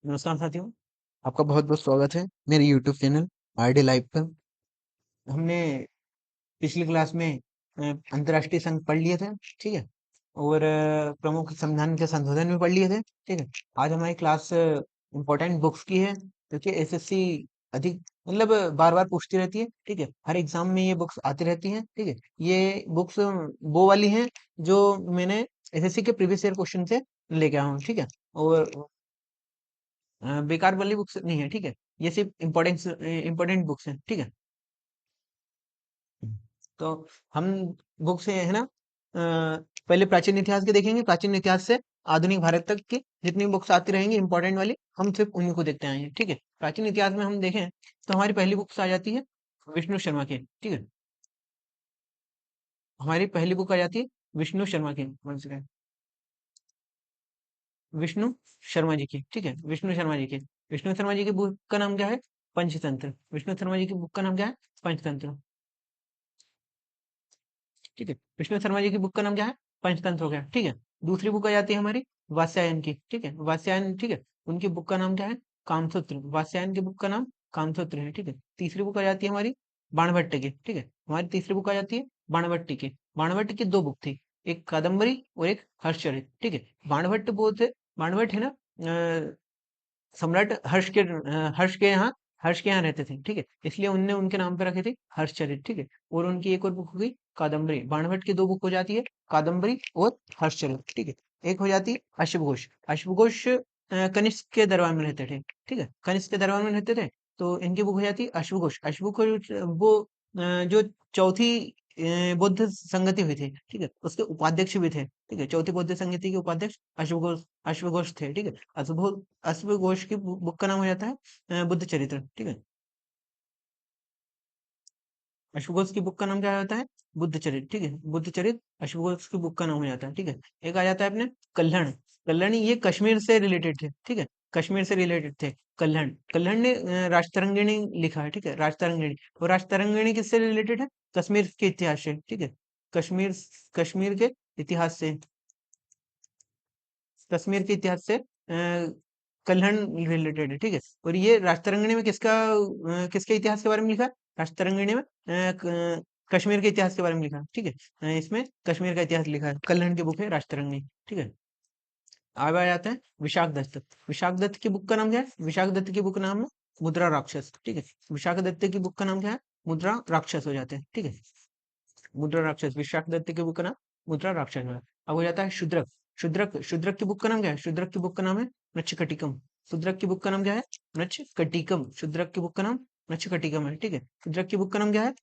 नमस्कार साथियों, आपका बहुत-बहुत स्वागत है मेरे यूट्यूब चैनल आरडी लाइव पर। हमने पिछली क्लास में अंतर्राष्ट्रीय संघ पढ़ लिए थे, ठीक है? और प्रमुख संविधान के संशोधन भी पढ़ लिए थे, ठीक है? आज हमारी क्लास इम्पोर्टेंट बुक्स की है, क्योंकि एसएससी अधिक मतलब बार-बार पूछती रहती है, ठीक है? हर एग्जाम में ये बुक्स आती रहती हैं, ठीक है? ये बुक्स वो वाली हैं जो मैंने एसएससी के प्रीवियस ईयर क्वेश्चन से लेके आया हूँ, ठीक है? और बेकार वाली बुक्स नहीं है, ठीक है? ये सिर्फ इम्पोर्टेंट बुक्स हैं, ठीक है? तो हम बुक से है ना पहले प्राचीन इतिहास के देखेंगे। प्राचीन इतिहास से आधुनिक भारत तक की जितनी बुक्स आती रहेंगी इम्पोर्टेंट वाली, हम सिर्फ उन्हीं को देखते आएंगे, ठीक है? प्राचीन इतिहास में हम देखें तो हमारी पहली बुक्स आ जाती है विष्णु शर्मा की, ठीक है? हमारी पहली बुक आ जाती है विष्णु शर्मा की, विष्णु शर्मा जी की, ठीक है? विष्णु शर्मा जी की, विष्णु शर्मा जी की बुक का नाम क्या है? पंचतंत्र। विष्णु शर्मा जी की बुक का नाम क्या है? पंचतंत्र, ठीक है? विष्णु शर्मा जी की बुक का नाम क्या है? पंचतंत्र हो गया, ठीक है? दूसरी बुक आ जाती है हमारी वात्स्यायन की, ठीक है? वात्स्यायन, ठीक है? उनकी बुक का नाम क्या है? कामसूत्र। वात्स्यायन की बुक का नाम कामसूत्र है, ठीक है? तीसरी बुक आ जाती है हमारी बाणभट्ट की, ठीक है? हमारी तीसरी बुक आ जाती है बाणभट्ट की। बाणभट्ट की दो बुक थी, एक कादम्बरी और एक हर्षचरित, ठीक है? बाणभट्ट बोलते बाणभट्ट है ना सम्राट हर्ष के यहाँ रहते थे, ठीक है? इसलिए उनने उनके नाम पे रखे थे हर्षचरित, ठीक है? और उनकी एक और बुक हो गई कादम्बरी। बाणभट्ट की दो बुक हो जाती है, कादम्बरी और हर्षचरित, ठीक है? एक हो जाती है अश्वघोष। अश्वघोष कनिष्क के दरबार में रहते थे, ठीक है? कनिष्क के दरबार में रहते थे, तो इनकी बुक हो जाती है अश्वघोष। अश्वघोष वो जो चौथी बौद्ध संगति हुई थी, ठीक है? उसके उपाध्यक्ष भी थे, ठीक है? चौथी बौद्ध संगति के उपाध्यक्ष अश्वघोष थे, ठीक है? अश्वघोष की बुक का नाम हो जाता है बुद्ध चरित्र, ठीक है? अश्वघोष की बुक का नाम क्या होता है? बुद्ध चरित्र, ठीक है? बुद्ध चरित्र अश्वघोष की बुक का नाम हो जाता है, ठीक है? एक आ जाता है अपने कल्हण। कल्हण ये कश्मीर से रिलेटेड थे, ठीक है? कश्मीर से रिलेटेड थे कल्हण। कल्हण ने राजतरंगिणी लिखा है, ठीक है? राजतरंगिणी। और राजतरंगिणी किससे रिलेटेड है? कश्मीर के इतिहास से, ठीक है? कश्मीर कश्मीर के इतिहास से, कश्मीर के इतिहास से कल्हण रिलेटेड है, ठीक है? और ये राजतरंगिणी में किसके इतिहास के बारे में लिखा है? राजतरंगिणी में कश्मीर के इतिहास के बारे में लिखा है, ठीक है? इसमें कश्मीर का इतिहास लिखा है। कल्हण की बुक है राजतरंगिणी, ठीक है? आगे आ जाते हैं विशाख दत्त। विशाख दत्त की बुक का नाम क्या है? विशाख दत्त की बुक का नाम है मुद्रा राक्षस, ठीक है? विशाख दत्त की बुक का नाम क्या है? मुद्रा राक्षस हो जाते हैं, ठीक है? मुद्रा राक्षस, विशाख दत्त की बुक का नाम मुद्रा राक्षस है। अब हो जाता है शूद्रक। शूद्रक की बुक का नाम क्या है? शूद्रक की बुक का नाम है मृच्छकटिकम। शूद्रक की बुक का नाम क्या है? मृच्छकटिकम। शूद्रक की बुक का नाम मृच्छकटिकम है, ठीक है? शूद्रक की बुक का नाम क्या है?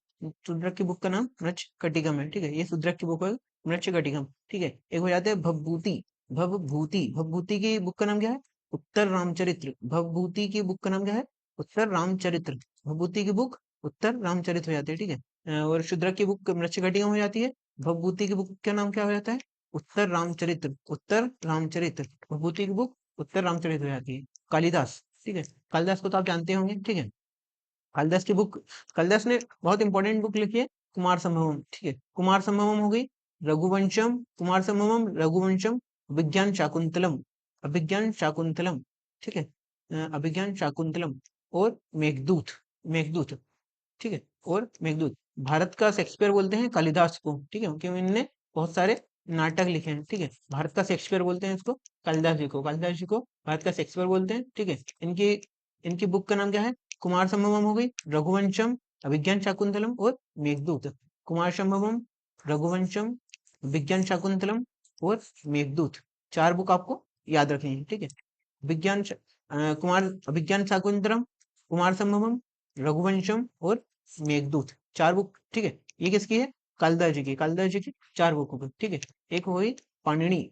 शूद्रक की बुक का नाम मृच्छकटिकम है, ठीक है? ये शूद्रक की बुक है मृच्छकटिकम, ठीक है? एक हो जाते हैं भवभूति। भवभूति की बुक का नाम क्या है? उत्तर रामचरित्र। भवभूति की बुक का नाम क्या है? उत्तर रामचरित्र। भवभूति की बुक उत्तर रामचरित्र हो जाती है, ठीक है? और शूद्रक की बुक मृच्छकटिकम हो जाती है। भवभूति की बुक का नाम क्या हो जाता है? उत्तर रामचरित्र। उत्तर रामचरित्र। भवभूति की बुक उत्तर रामचरित्र हो जाती है। कालिदास, ठीक है? कालिदास को तो आप जानते होंगे, ठीक है? कालिदास की बुक कालिदास ने बहुत इंपॉर्टेंट बुक लिखी है कुमार संभवम, ठीक है? कुमार संभवम हो गई, रघुवंशम, कुमार संभवम, रघुवंशम, अभिज्ञान शाकुंतलम, अभिज्ञान शाकुंतलम, ठीक है? अभिज्ञान शाकुंतलम और मेघदूत, मेघदूत, ठीक है? और मेघदूत। भारत का शेक्सपियर बोलते हैं कालिदास को, ठीक है? क्योंकि इन्होंने बहुत सारे नाटक लिखे हैं, ठीक है? भारत का शेक्सपियर बोलते हैं इसको, कालिदास जी को, कालिदास जी को भारत का शेक्सपियर बोलते हैं, ठीक है? इनकी इनकी बुक का नाम क्या है? कुमार संभवम हो गई, रघुवंशम, अभिज्ञान शाकुंतलम और मेघदूत। कुमार संभवम, रघुवंशम, विज्ञान शाकुंतलम और मेघदूत। चार बुक आपको याद रखनी है, ठीक है? कुमार अभिज्ञान शाकुंतलम, कुमार संभवम, रघुवंशम और मेघदूत, चार बुक, ठीक है? ये किसकी है? कालिदास जी की। कालिदास जी की चार बुक हो गई, ठीक है? एक हो गई पाणिनि,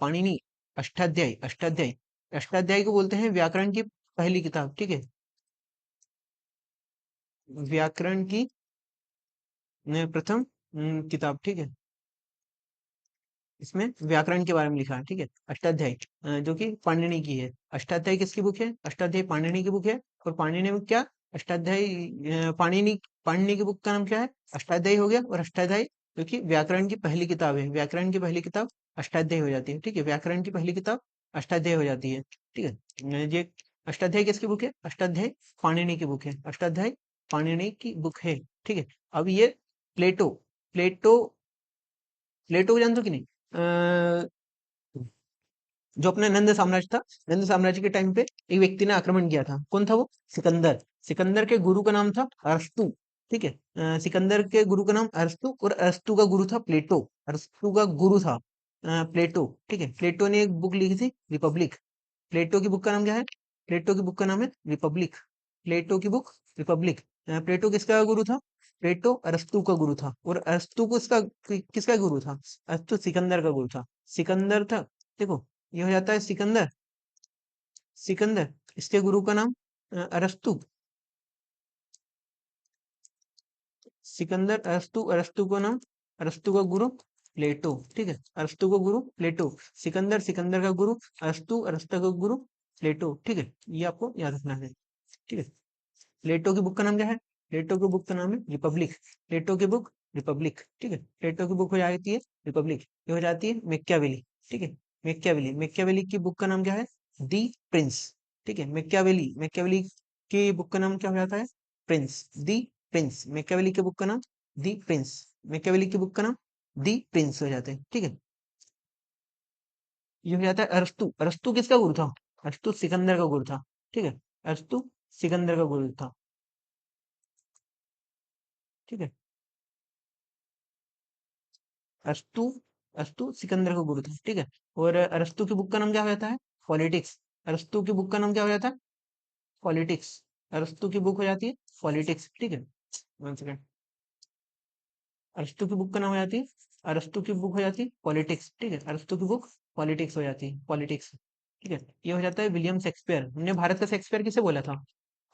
पाणिनि अष्टाध्यायी, अष्टाध्यायी, अष्टाध्यायी को बोलते हैं व्याकरण की पहली किताब, ठीक है? व्याकरण की प्रथम किताब, ठीक है? इसमें व्याकरण के बारे में लिखा है, ठीक है? अष्टाध्यायी जो कि पाणिनि की है। अष्टाध्यायी किसकी बुक है? अष्टाध्यायी पाणिनि की बुक है। और पाणिनि में क्या? अष्टाध्यायी पाणिनि की बुक का नाम क्या है? अष्टाध्यायी हो गया। और अष्टाध्यायी जो कि व्याकरण की पहली किताब है, व्याकरण की पहली किताब अष्टाध्यायी हो जाती है, ठीक है? व्याकरण की पहली किताब अष्टाध्यायी हो जाती है, ठीक है। ये अष्टाध्यायी किसकी बुक है? अष्टाध्यायी पाणिनि की बुक है, अष्टाध्यायी पाणिनि की बुक है, ठीक है। अब ये प्लेटो, प्लेटो प्लेटो को जानते हो कि नहीं? जो अपना नंद साम्राज्य था, नंद साम्राज्य के टाइम पे एक व्यक्ति ने आक्रमण किया था। कौन था वो? सिकंदर। सिकंदर के गुरु का नाम था अरस्तु, ठीक है। सिकंदर के गुरु का नाम अरस्तु, और अरस्तु का गुरु था प्लेटो। अरस्तु का गुरु था प्लेटो, ठीक है। प्लेटो ने एक बुक लिखी थी, रिपब्लिक। प्लेटो की बुक का नाम क्या है? प्लेटो की बुक का नाम है रिपब्लिक। प्लेटो की बुक रिपब्लिक। प्लेटो किसका गुरु था? प्लेटो अरस्तु का गुरु था, और अरस्तु को किसका गुरु था? अरस्तु सिकंदर का गुरु था। सिकंदर था, देखो, ये हो जाता है सिकंदर। सिकंदर, इसके गुरु का नाम अरस्तु। सिकंदर, अरस्तु, अरस्तु का नाम, अरस्तु का गुरु प्लेटो, ठीक है। अरस्तु का गुरु प्लेटो। सिकंदर, सिकंदर का गुरु अरस्तु, अरस्तु का गुरु प्लेटो, ठीक है। ये आपको याद रखना है, ठीक है। प्लेटो की बुक का नाम क्या है? प्लेटो की बुक का नाम है रिपब्लिक। प्लेटो की बुक रिपब्लिक, ठीक है। प्लेटो की बुक हो जाती है रिपब्लिक। ये हो जाती है मेकियावेली, ठीक है। मेकियावेली, मेकियावेली की बुक का नाम क्या है? दी प्रिंस, ठीक है। मेकियावेली, मेकियावेली की बुक का नाम क्या हो जाता है? प्रिंस, दी प्रिंस। मेकियावेली की बुक का नाम दी प्रिंस। मेकियावेली की बुक का नाम दी प्रिंस हो जाते हैं, ठीक है। ये हो जाता है अरस्तु। अरस्तु किसका गुरु था? अरस्तु सिकंदर का गुरु था, ठीक है। अरस्तु सिकंदर का गुरु था, ठीक है। अरस्तु, अरस्तु सिकंदर का गुरु था, ठीक है। और अरस्तु की बुक का नाम क्या हो जाता है? पॉलिटिक्स। अरस्तु की बुक का नाम क्या हो जाता है? पॉलिटिक्स। अरस्तु की बुक हो जाती है पॉलिटिक्स, ठीक है। One second. अरस्तु की बुक का नाम हो जाती है, अरस्तु की बुक हो जाती है पॉलिटिक्स, ठीक है। अरस्तु की बुक पॉलिटिक्स हो जाती है, पॉलिटिक्स, ठीक है। ये हो जाता है विलियम शेक्सपियर। हमने भारत का शेक्सपियर किसे बोला था?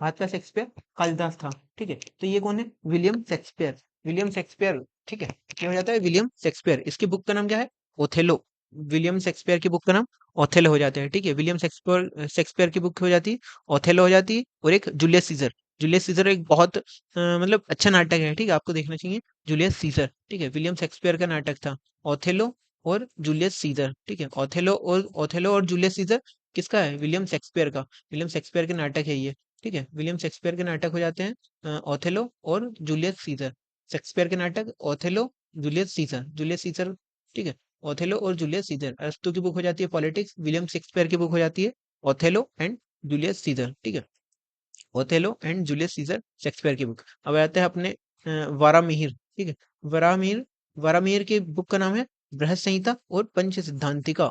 भारत का शेक्सपियर कालिदास था, ठीक है। तो ये कौन है? William Shakespeare. विलियम शेक्सपियर, ठीक है। ये हो जाता है विलियम शेक्सपियर। इसकी बुक का नाम क्या है? ओथेलो। विलियम शेक्सपियर की बुक का नाम ओथेलो हो जाता है, ठीक है। विलियम शेक्सपियर, शेक्सपियर की बुक हो जाती है ओथेलो हो जाती है। और एक जूलियस सीजर। जूलियस सीजर एक बहुत मतलब अच्छा नाटक है, ठीक है, आपको देखना चाहिए। जूलियस सीजर, ठीक है। विलियम शेक्सपियर का नाटक था ओथेलो और जूलियस सीजर, ठीक है। ओथेलो और जूलियस सीजर किसका है? विलियम शेक्सपियर का। विलियम शेक्सपियर के नाटक है ये, ठीक है। विलियम शेक्सपियर के नाटक हो जाते हैं ओथेलो और जूलियस सीजर। शेक्सपियर के नाटक Othello, Julius Caesar, Julius Caesar, ठीक है। ओथेलो और जूलियस सीजर। अरस्तु की बुक हो जाती है पॉलिटिक्स। विलियम शेक्सपियर की बुक हो जाती है ओथेलो एंड जूलियस सीजर, ठीक है। Othello and Julius Caesar, Shakespeare की बुक। अब आते हैं अपने वारामिहिर, ठीक है। वारामिहिर, वारामिहिर की बुक का नाम है बृहत संहिता और पंच सिद्धांतिका।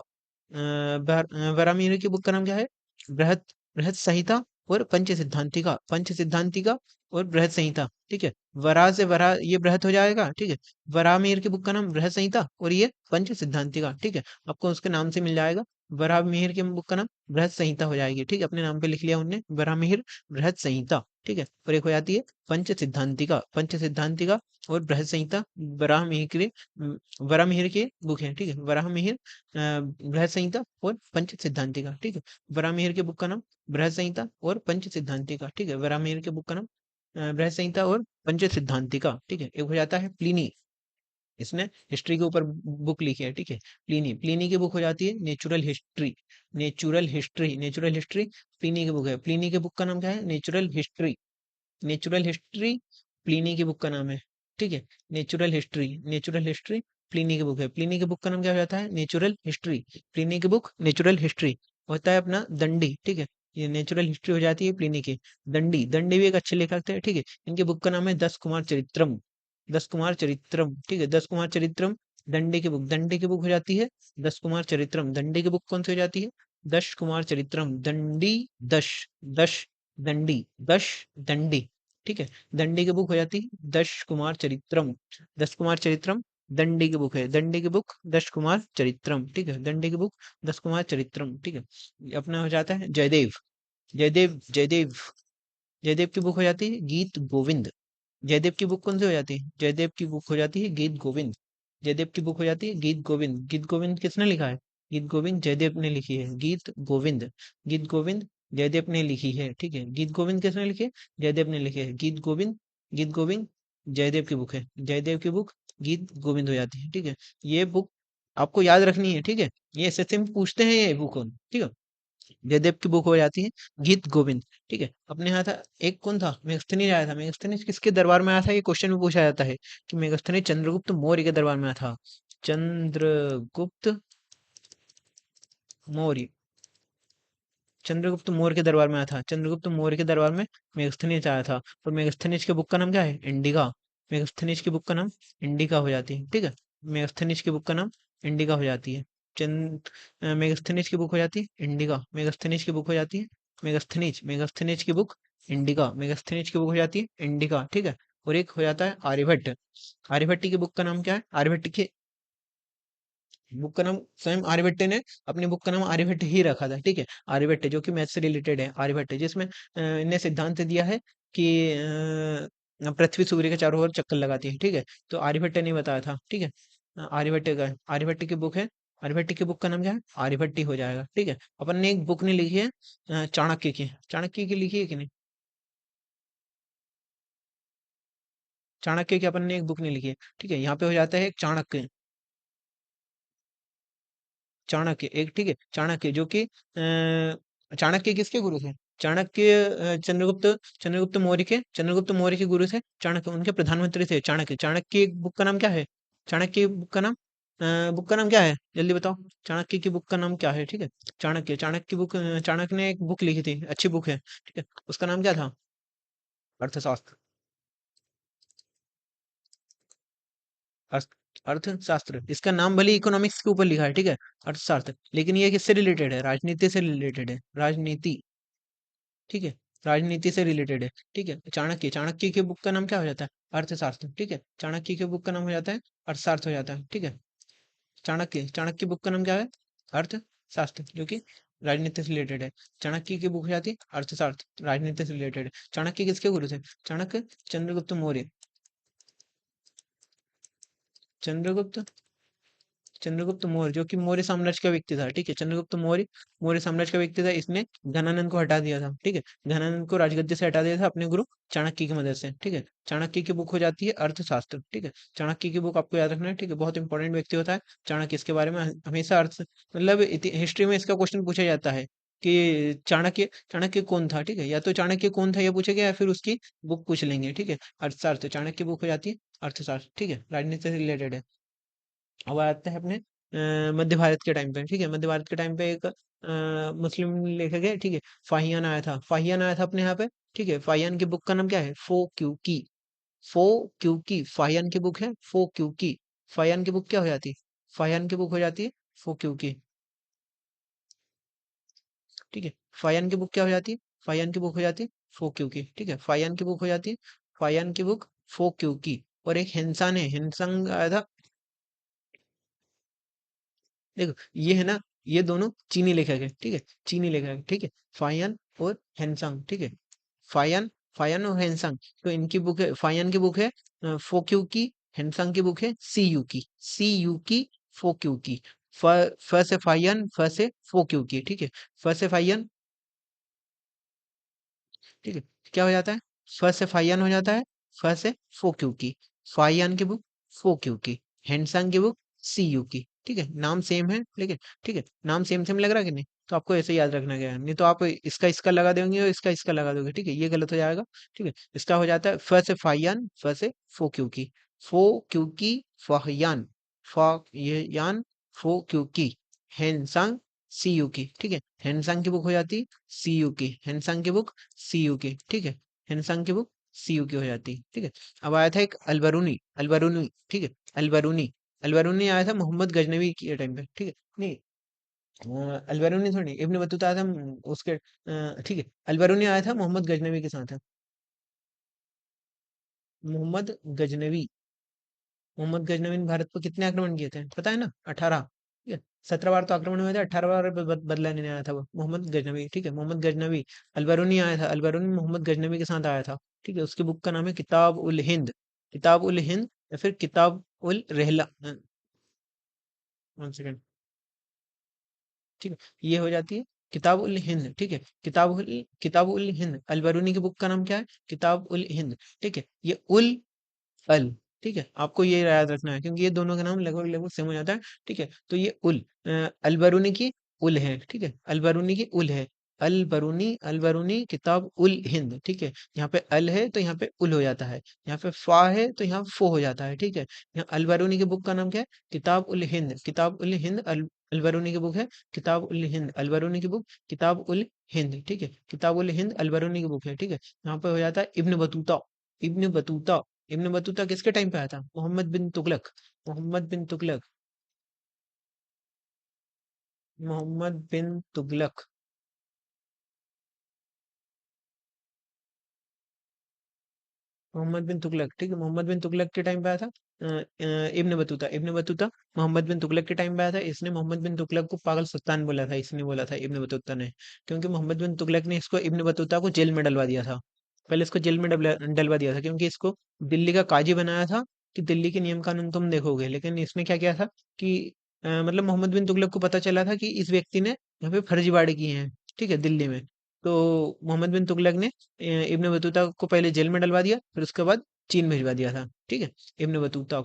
वारामिहिर की बुक का नाम क्या है? बृहत बृहत संहिता और पंच सिद्धांतिका। पंच सिद्धांतिका और बृहत संहिता, ठीक है। वरा से वरा ये बृहत हो जाएगा, ठीक है। वरामिहिर की बुक का नाम बृहत संहिता और ये पंच सिद्धांतिका, ठीक है। आपको उसके नाम से मिल जाएगा। वरामिहिर की बुक का नाम बृहत संहिता हो जाएगी, ठीक है। अपने नाम पे लिख लिया उनने, वरामिहिर बृहत संहिता, ठीक है। और एक हो जाती है पंच सिद्धांतिका। पंच सिद्धांतिका और बृहत संहिता वराहमिहिर की वराहमिहिर की बुक है, ठीक है। वराहमिहिर बृहत संहिता और पंच सिद्धांतिका, ठीक है। वराहमिहिर की बुक का नाम बृहत संहिता और पंच सिद्धांतिका, ठीक है। वराहमिहिर की बुक का नाम बृहत संहिता और पंच सिद्धांतिका, ठीक है। एक हो जाता है प्लिनी। इसने हिस्ट्री के ऊपर बुक लिखी है, ठीक है। प्लिनी, प्लिनी की बुक हो जाती है natural history. Natural history, natural history Pliny की बुक है। प्लिनी की बुक का नाम क्या है? Natural history. Natural history Pliny की बुक का नाम है, ठीक है। Natural history, natural history Pliny की बुक है। प्लिनी की बुक का नाम क्या हो जाता है? Natural history. प्लिनी की बुक नेचुरल हिस्ट्री होता है अपना दंडी, ठीक है। ये नेचुरल हिस्ट्री हो जाती है प्लिनी की। दंडी, दंडी भी एक अच्छे लेखक थे, ठीक है। इनकी बुक का नाम है दस कुमार चरित्रम। दस कुमार चरित्रम, ठीक है। दस कुमार चरित्रम दंडी की बुक। दंडी की बुक हो जाती है दस कुमार चरित्रम। दंडी की बुक कौन सी हो जाती है? दश कुमार चरित्रम। दंडी, दश, दश, दंडी, दश, दंडी, ठीक है। दंडी की बुक हो जाती है दश कुमार चरित्रम। दस कुमार चरित्रम दंडी की बुक है। दंडी की बुक दश कुमार चरित्रम, ठीक है। दंडी की बुक दस कुमार चरित्रम, ठीक है। ये अपना हो जाता है जयदेव। जयदेव, जयदेव, जयदेव की बुक हो जाती है गीत गोविंद। जयदेव की बुक कौन सी हो जाती है? जयदेव की बुक हो जाती है गीत गोविंद। जयदेव की बुक हो जाती है गीत गोविंद। गीत गोविंद किसने लिखा है? गीत गोविंद जयदेव ने लिखी है। गीत गोविंद, गीत गोविंद जयदेव ने लिखी है, ठीक है। गीत गोविंद किसने लिखी है? जयदेव ने लिखी है। गीत गोविंद, गीत गोविंद जयदेव की बुक है। जयदेव की बुक गीत गोविंद हो जाती है, ठीक है। ये बुक आपको याद रखनी है, ठीक है। ये एसएससी में पूछते हैं ये बुक, ठीक है। जयदेव की बुक हो जाती है गीत गोविंद, ठीक है। अपने यहाँ था एक कौन था, मेगस्थनीज आया था। मेगस्थनीज किसके दरबार में आया था, ये क्वेश्चन में पूछा जाता है कि मेगस्थनीज चंद्रगुप्त मौर्य के दरबार में आया था। चंद्रगुप्त मौर्य, चंद्रगुप्त मौर्य के दरबार में आया था। चंद्रगुप्त मौर्य के दरबार में मेगस्थनीज आया था। और मेगस्थनीज के बुक का नाम क्या है, इंडिका। मेगस्थनीज की बुक का नाम इंडिका हो जाती है, ठीक है। मेगस्थनीज की बुक का नाम इंडिका हो जाती है। मेगस्थनीज की बुक हो जाती है इंडिका। मेगस्थनीज की बुक हो जाती है मेगस्थनीज। मेगस्थनीज की बुक इंडिका। मेगस्थनीज की बुक हो जाती है इंडिका, ठीक है। और एक हो जाता है आर्यभट्ट। आर्यभट्ट की बुक का नाम क्या है, आर्यभट्ट की बुक का नाम, स्वयं आर्यभट्ट ने अपनी बुक का नाम आर्यभट्ट ही रखा था, ठीक है। आर्यभट्ट जो कि मैथ से रिलेटेड है, आर्यभट्ट जिसमें इन्हें सिद्धांत दिया है कि पृथ्वी सूर्य के चारों ओर चक्कर लगाती है, ठीक है। तो आर्यभट्ट ने बताया था, ठीक है। आर्यभट्ट का आर्यभट्ट की बुक है। आर्यभट्ट की बुक का नाम क्या है, आर्यभट्ट ही हो जाएगा, ठीक है। अपन ने एक बुक ने लिखी है चाणक्य की। चाणक्य की लिखी है कि नहीं, चाणक्य की अपन ने एक बुक नहीं लिखी है, ठीक है। यहाँ पे हो जाता है एक चाणक्य। चाणक्य एक, ठीक है। चाणक्य जो कि चाणक्य किसके गुरु थे, चाणक्य चंद्रगुप्त, चंद्रगुप्त मौर्य के, चंद्रगुप्त मौर्य के गुरु थे चाणक्य, उनके प्रधानमंत्री थे चाणक्य। चाणक्य की एक बुक का नाम क्या है, चाणक्य की बुक का नाम, बुक का नाम क्या है, जल्दी बताओ। चाणक्य की बुक का नाम क्या है, ठीक है। चाणक्य, चाणक्य की बुक, चाणक्य ने एक बुक लिखी थी, अच्छी बुक है, ठीक है। उसका नाम क्या था, अर्थशास्त्र। अर्थ, अर्थशास्त्र। इसका नाम भले इकोनॉमिक्स के ऊपर लिखा है, ठीक है, अर्थशास्त्र, लेकिन ये किससे रिलेटेड है, राजनीति से रिलेटेड है, राजनीति, ठीक है। राजनीति से रिलेटेड है, ठीक है। चाणक्य, चाणक्य की बुक का नाम क्या हो जाता है, अर्थशास्त्र, ठीक है। चाणक्य की बुक का नाम हो जाता है अर्थशास्त्र हो जाता है, ठीक है। चाणक्य, चाणक्य की बुक का नाम क्या है, अर्थशास्त्र, जो कि राजनीति से रिलेटेड है। चाणक्य की बुक हो जाती है अर्थशास्त्र, राजनीति से रिलेटेड है। चाणक्य किसके गुरु थे, चाणक्य चंद्रगुप्त मौर्य, चंद्रगुप्त, चंद्रगुप्त मौर्य जो कि मौर्य साम्राज्य का व्यक्ति था, ठीक है। चंद्रगुप्त मौर्य मौर्य साम्राज्य का व्यक्ति था। इसने घनानंद को हटा दिया था, ठीक है। घनानंद को राजगद्दी से हटा दिया था अपने गुरु चाणक्य की मदद से, ठीक है। चाणक्य की बुक हो जाती है अर्थशास्त्र, ठीक है। चाणक्य की बुक आपको याद रखना है, ठीक है। बहुत इंपॉर्टेंट व्यक्ति होता है चाणक्य। इसके बारे में हमेशा अर्थ, मतलब हिस्ट्री में इसका क्वेश्चन पूछा जाता है कि चाणक्य, चाणक्य कौन था, ठीक है। या तो चाणक्य कौन था ये पूछेगा, या फिर उसकी बुक पूछ लेंगे, ठीक है। अर्थशास्त्र, चाणक्य बुक हो जाती है अर्थशास्त्र, ठीक है, राजनीति से रिलेटेड है। अब आते हैं अपने मध्य भारत के टाइम पे, ठीक है। मध्य भारत के टाइम पे एक मुस्लिम लेखक है, ठीक है, फाहियान आया था। फाहियान आया था अपने यहाँ पे, ठीक है। फाहियान की बुक का नाम क्या है, फो क्यू की। फो क्यू की फाहियान की बुक है, फो क्यू की। फाहियान की बुक क्या हो जाती है, फाहियान की बुक हो जाती है फो क्यू की, ठीक है। फाहियान की बुक क्या हो जाती है, फाहियान की बुक हो जाती है फो क्यू की, ठीक है। फाहियान की बुक हो जाती है, फाहियान की बुक फो क्यू की। और एक हिंसन है, हिंसन आया था। देखो ये है ना, ये दोनों चीनी लेखक है, ठीक है, चीनी लेखक है, ठीक है। फायन और हैंसंग, ठीक है। फायन, फायन और हैंसंग। तो इनकी बुक है, फायन की बुक है फोक्यू की। हैंसंग की बुक है सी यू की, सी यू की, फोक्यू की। फ, फ से फायन, फ से फोक्यू की, ठीक है। फ से फायन, ठीक है। क्या हो जाता है, फ से फायन हो जाता है, फ से फोक्यू की। फायन की बुक फोक्यू की, हैंडसंग की बुक सी यू की, ठीक है। नाम सेम है लेकिन, ठीक है, नाम सेम सेम लग रहा है कि नहीं, तो आपको ऐसे याद रखना गया है। नहीं तो आप इसका इसका लगा देंगे और इसका इसका लगा दोगे, ठीक है, ये गलत हो जाएगा, ठीक है। इसका हो जाता है फ से फायन, फ से फोक्यू की, फो क्यू की, फाहयान, फा ये यान, फो क्यू की, हैंसंग सी यू की, ठीक है। हैंसंग की बुक हो जाती सी यू की, हैंसंग की बुक सी यू की, ठीक है। हिंदुस्तान की बुक सी यू की हो जाती है, ठीक है। अब आया था एक अलबरूनी, अलबरूनी, ठीक है, अलबरूनी। अलबरूनी आया था मोहम्मद गजनवी के टाइम पे, ठीक है। नहीं, अलबरूनी थोड़ी, इब्न बतूता आया था उसके, ठीक है। अलबरूनी आया था मोहम्मद गजनवी के साथ है। मोहम्मद गजनवी, मोहम्मद गजनवी ने भारत पर कितने आक्रमण किए थे पता है ना, 18, ठीक है। 17 बार तो आक्रमण हुए थे, 18 बार बदला लेने आया था वो मोहम्मद गजनवी, ठीक है। मोहम्मद गजनवी, अलबरूनी आया था, अलबरूनी मोहम्मद गजनवी के साथ आया था, ठीक है। उसकी बुक का नाम है किताब उल हिंद, किताब उल हिंद, या फिर किताब उल रहला, 1 सेकंड, ठीक है। ये हो जाती है किताब उल हिंद, ठीक है। किताब उल हिंद, अलबरूनी की बुक का नाम क्या है, किताब उल हिंद, ठीक है। ये उल, अल, ठीक है, आपको ये याद रखना है क्योंकि ये दोनों का नाम लगभग लगभग सेम हो जाता है। ठीक है, तो ये उल अलबरूनी की उल है। ठीक है, अलबरूनी की उल है। अलबरूनी किताब उल हिंद। ठीक है, यहाँ पे अल है तो यहाँ पे उल हो जाता है, यहाँ पे फा है तो यहाँ फो हो जाता है। ठीक है, यहाँ अलबरूनी की बुक का नाम क्या है? किताब उल हिंद। किताब उल हिंद अलबरूनी की बुक है। किताब उल हिंद अलबरूनी की बुक किताब उल हिंद। ठीक है, किताब उल हिंद अलबरूनी की बुक है। ठीक है, यहाँ पे हो जाता है इब्न Battuta. Ibn Battuta. Ibn Battuta किसके टाइम पे आया था? मोहम्मद बिन तुगलक। मोहम्मद बिन तुगलक। मोहम्मद बिन तुगलक। मोहम्मद बिन तुगलक। ठीक है, मोहम्मद बिन तुगलक के टाइम पे आया था। Ibn Battuta. Ibn Battuta Muhammad bin Tughlaq के टाइम पे आया था। इसने मोहम्मद बिन तुगलक को पागल सुल्तान बोला था, इसने बोला था इब्न बतूता ने, क्योंकि मोहम्मद बिन तुगलक ने इसको इब्न बतूता को जेल में डलवा दिया था। पहले इसको जेल में डलवा दिया था क्योंकि इसको दिल्ली का काजी बनाया था कि दिल्ली के नियम कानून तुम देखोगे। लेकिन इसने क्या किया था कि मतलब मोहम्मद बिन तुगलक को पता चला था कि इस व्यक्ति ने यहाँ पे फर्जीवाड़े किए हैं, ठीक है, दिल्ली में। तो मोहम्मद बिन तुगलक ने इब्न बतूता को पहले जेल में डलवा दिया, फिर उसके बाद चीन भिजवा दिया था। ठीक है, इब्न बतूता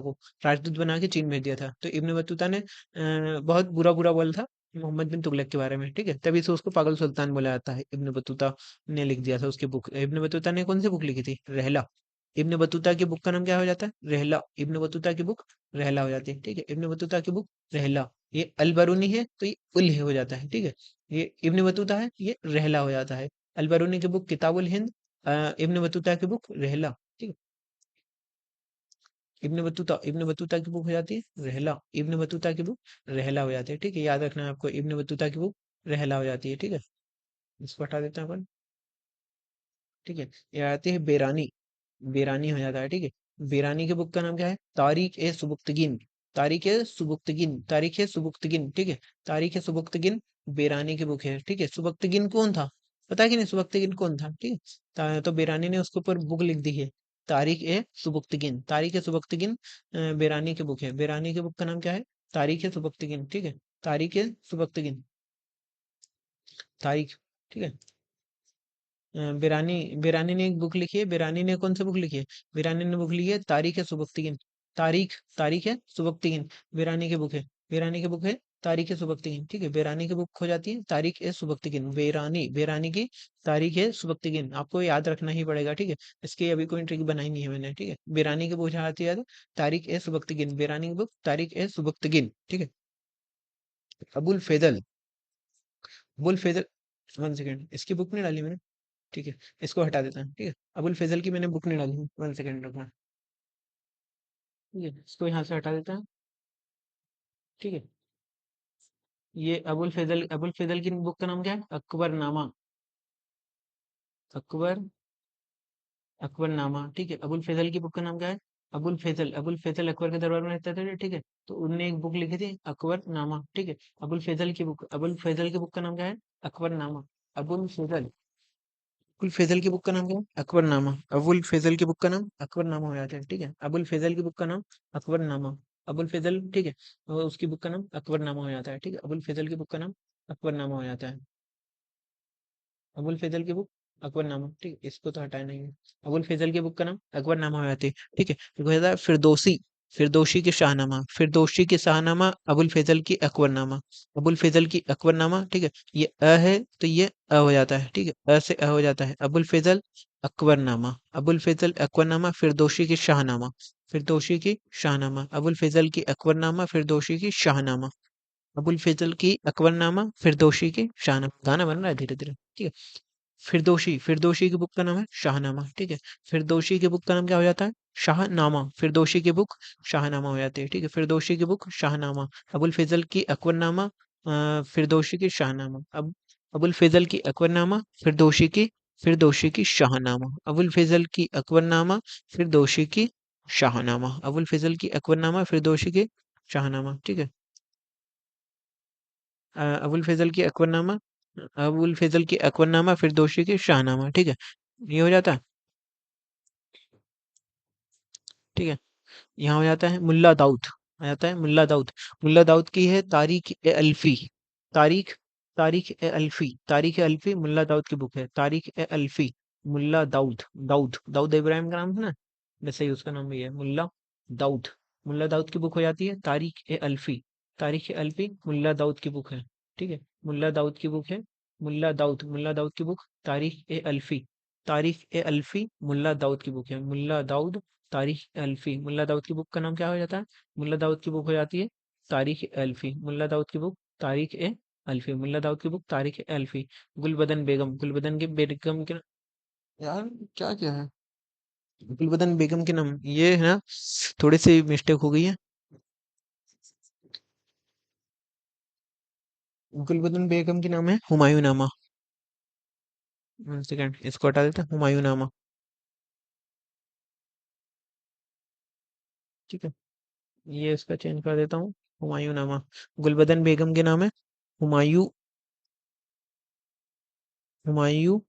को राजदूत बना के चीन भेज दिया था। तो इब्न बतूता ने बहुत बुरा बुरा बोला था मोहम्मद बिन तुगलक के बारे में। ठीक है, तभी से उसको पागल सुल्तान बोला जाता है। इब्न बतूता ने लिख दिया था उसकी बुक। इब्न बतूता ने कौन सी बुक लिखी थी? रहला। इब्न बतूता की बुक का नाम क्या हो जाता है? रहला। इब्न बतूता की बुक रहला हो जाती है। ठीक है, इब्न बतूता की बुक रहला। ये अल बरूनी है तो ये उल हो जाता है। ठीक है, ये इब्न बतूता है, ये रहला हो जाता है। अल बरूनी की बुक किताबुल हिंद, इब्न बतूता की बुक रहला। ठीक है, इब्न बतूता की बुक हो जाती है रहला। इब्न बतूता की बुक रहला हो जाती है। ठीक है, याद रखना है आपको, इब्न बतूता की बुक रहला हो जाती है। ठीक है, इसको हटा देते हैं अपन। ठीक है, ये आती है बेरानी। बेरानी हो जाता है। ठीक है, बेरानी के बुक का नाम क्या है? तारीख ए सुबुक्तगिन। तारीख ए सुबुक्तगिन। ठीक है, तारीख ए सुबुक्तगिन बेरानी की बुक है। ठीक है, सुबक्तगिन कौन था? पता है कि नहीं सुबक्तगिन कौन था? ठीक है, तो बेरानी ने उसके ऊपर बुक लिख दी है, तारीख ए सुबक्तगिन। बेरानी की बुक है। बेरानी की बुक का नाम क्या है? तारीख ए सुबक्तगिन। ठीक है, तारीख ए सुबक्तगिन। तारीख। ठीक है, बिरानी बिरानी ने एक बुक लिखी है। बिरानी ने कौन सी बुक लिखी है? बिरानी ने बुक लिखी है तारीख है सुबक्तगिन। तारीख है सुबक्तगिन। बिरानी की बुक है। बिरानी की बुक है तारीख है सुबक्तगिन। ठीक है, बिरानी की बुक हो जाती है तारीख है सुबक्तगिन। बिरानी बिरानी की तारीख है सुबक्तगिन, आपको याद रखना ही पड़ेगा। ठीक है, इसकी अभी कोई ट्रिक बनाई नहीं है मैंने। ठीक है, बिरानी की बुक आती है तारीख है सुबक्तगिन। बिरानी की बुक तारीख है सुबक्तगिन। ठीक है, अबुल फैजल। अबुल फैजल। वन सेकेंड, इसकी बुक नहीं डाली मैंने। ठीक है, इसको हटा देता है। ठीक है, अबुल फैजल की मैंने बुक नहीं डाली है। वन सेकेंड रुकना। ठीक है, इसको यहाँ से हटा देता है। ठीक है, ये अबुल फैजल की बुक का नाम क्या है? अकबरनामा। अकबर अकबरनामा। ठीक है, अबुल फैजल की बुक का नाम क्या है? अबुल फैजल अकबर के दरबार में रहते थे। ठीक है, तो उनने एक बुक लिखी थी अकबरनामा। ठीक है, अबुल फैजल की बुक का नाम क्या है? अकबरनामा। अबुल फैजल अबुल फैजल की बुक का नाम क्या है? अकबरनामा। अबुल फैजल की बुक का नाम अकबरनामा हो जाता है। ठीक है, अबुल फैजल की बुक का नाम अकबरनामा। अबुल फैजल। ठीक है, और उसकी बुक का नाम अकबरनामा हो जाता है। ठीक है, अबुल फैजल की बुक का नाम अकबरनामा हो जाता है। अबुल फैजल की बुक अकबरनामा। ठीक है, इसको तो हटाना नहीं है। अबुल फैजल की बुक का नाम अकबरनामा हो जाती है। ठीक है, फिर हो जाता है फिरदौसी। फिरदौसी की शाहनामा। फिरदौसी की शाहनामा अबुल फैजल की अकबरनामा। अबुल फैजल की अकबरनामा। ठीक है, ये है तो ये हो जाता है। ठीक है, से हो जाता है। अबुल फैजल अकबरनामा। अबुल फैजल अकबरनामा फिरदौसी की शाहनामा। फिरदौसी की शाहनामा। अबुल फैजल की अकबरनामा फिरदौसी की शाहनामा। अबुल फैजल की अकबरनामा फिरदौसी की शाहनामा। गाना बन रहा है धीरे धीरे। ठीक है, फिरदौसी की बुक का नाम है शाहनामा। ठीक है, फिरदौसी की बुक का नाम क्या हो जाता है? शाहनामा। फिरदौसी की बुक शाहनामा हो जाती है। ठीक है, फिरदौसी की बुक शाहनामा। अबुल फैजल की अकबरनामा फिरदौसी की शाहनामा। अब अबुल फैजल की अकबरनामा फिरदौसी की शाहनामा। अबुल फैजल की अकबरनामा फिरदौसी की शाहनामा। अबुल फैजल की अकबरनामा फिरदौसी की शाहनामा। ठीक है, अबुल फैजल की अकबरनामा अबुल फैजल की अकबरनामा फिरदौसी की शाहनामा। ठीक है, ये हो जाता है। ठीक है, यहाँ हो जाता है मुल्ला दाऊद। आ जाता है मुल्ला दाऊद। मुल्ला दाऊद की है तारीख ए अल्फी। तारीख तारीख ए अल्फी मुल्ला दाऊद की बुक है। तारीख ए अल्फी मुल्ला दाऊद। दाऊद दाऊद इब्राहिम का नाम है ना। वैसे ही उसका नाम भी है मुल्ला दाऊद। मुल्ला दाऊद की बुक हो जाती है तारीख ए अल्फी। तारीख ए अल्फी मुल्ला दाऊद की बुक है। ठीक है, मुल्ला दाऊद की बुक है। मुल्ला दाऊद की बुक तारीख ए अल्फी। तारीख ए अल्फी मुल्ला दाऊद की बुक है। मुल्ला दाऊद तारीख ए अल्फी। मुल्ला दाऊद की बुक का नाम क्या हो जाता है? मुल्ला दाऊद की बुक हो जाती है तारीख ए अल्फी। मुल्ला दाऊद की बुक तारीख ए अल्फी। मुल्ला दाऊद की बुक तारीख ए अल्फी। गुलबदन बेगम, गुलबदन के बेगम के, यार क्या क्या है, गुलबदन बेगम के नाम ये है ना, थोड़ी सी मिस्टेक हो गई है। गुलबदन बेगम के नाम है हुमायूं नामा। 1 सेकंड, इसको हटा देते हैं, हुमायूं नामा। ठीक है, ये इसका चेंज कर देता हूँ, हुमायूं नामा। गुलबदन बेगम के नाम है हुमायूं, हुमायूं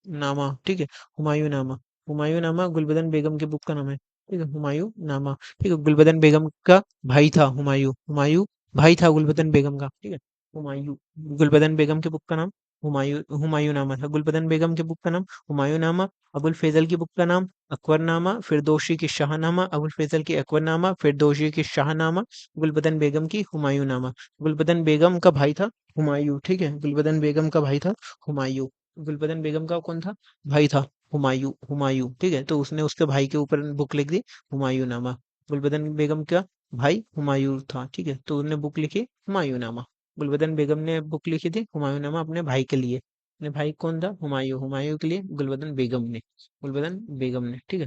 नामा। ठीक है, हुमायूं नामा। हुमायूं नामा गुलबदन बेगम के बुक का नाम है। ठीक है, हुमायूं नामा। ठीक है, गुलबदन बेगम का भाई था हुमायूं। हुमायूं भाई था गुलबदन बेगम का। ठीक है, हुमायूं, गुलबदन बेगम के बुक का नाम हुमायूं, हुमायूं नामा था। गुलबदन बेगम के बुक का नाम हुमायूं नामा। अबुल फैजल की बुक का नाम अकबरनामा। फिरदौसी की शाहनामा। अबुल फैजल की अकबरनामा, फिरदौसी की शाहनामा, गुलबदन बेगम की हुमायूं नामा। गुलबदन बेगम का भाई था हुमायूं। ठीक है, गुलबदन बेगम का भाई था हुमायूं। गुलबदन बेगम का कौन था? भाई था हुमायूं। हुमायूं, ठीक है, तो उसने उसके भाई के ऊपर बुक लिख दी हुमायूं नामा। गुलबदन बेगम का भाई हुमायूं था। ठीक है, तो उन्होंने बुक लिखी हुमायूं नामा। गुलबदन बेगम ने बुक लिखी थी हुमायूं नामा अपने भाई के लिए। अपने भाई कौन था? हुमायूं। हुमायूं के लिए गुलबदन बेगम ने, गुलबदन बेगम ने। ठीक है,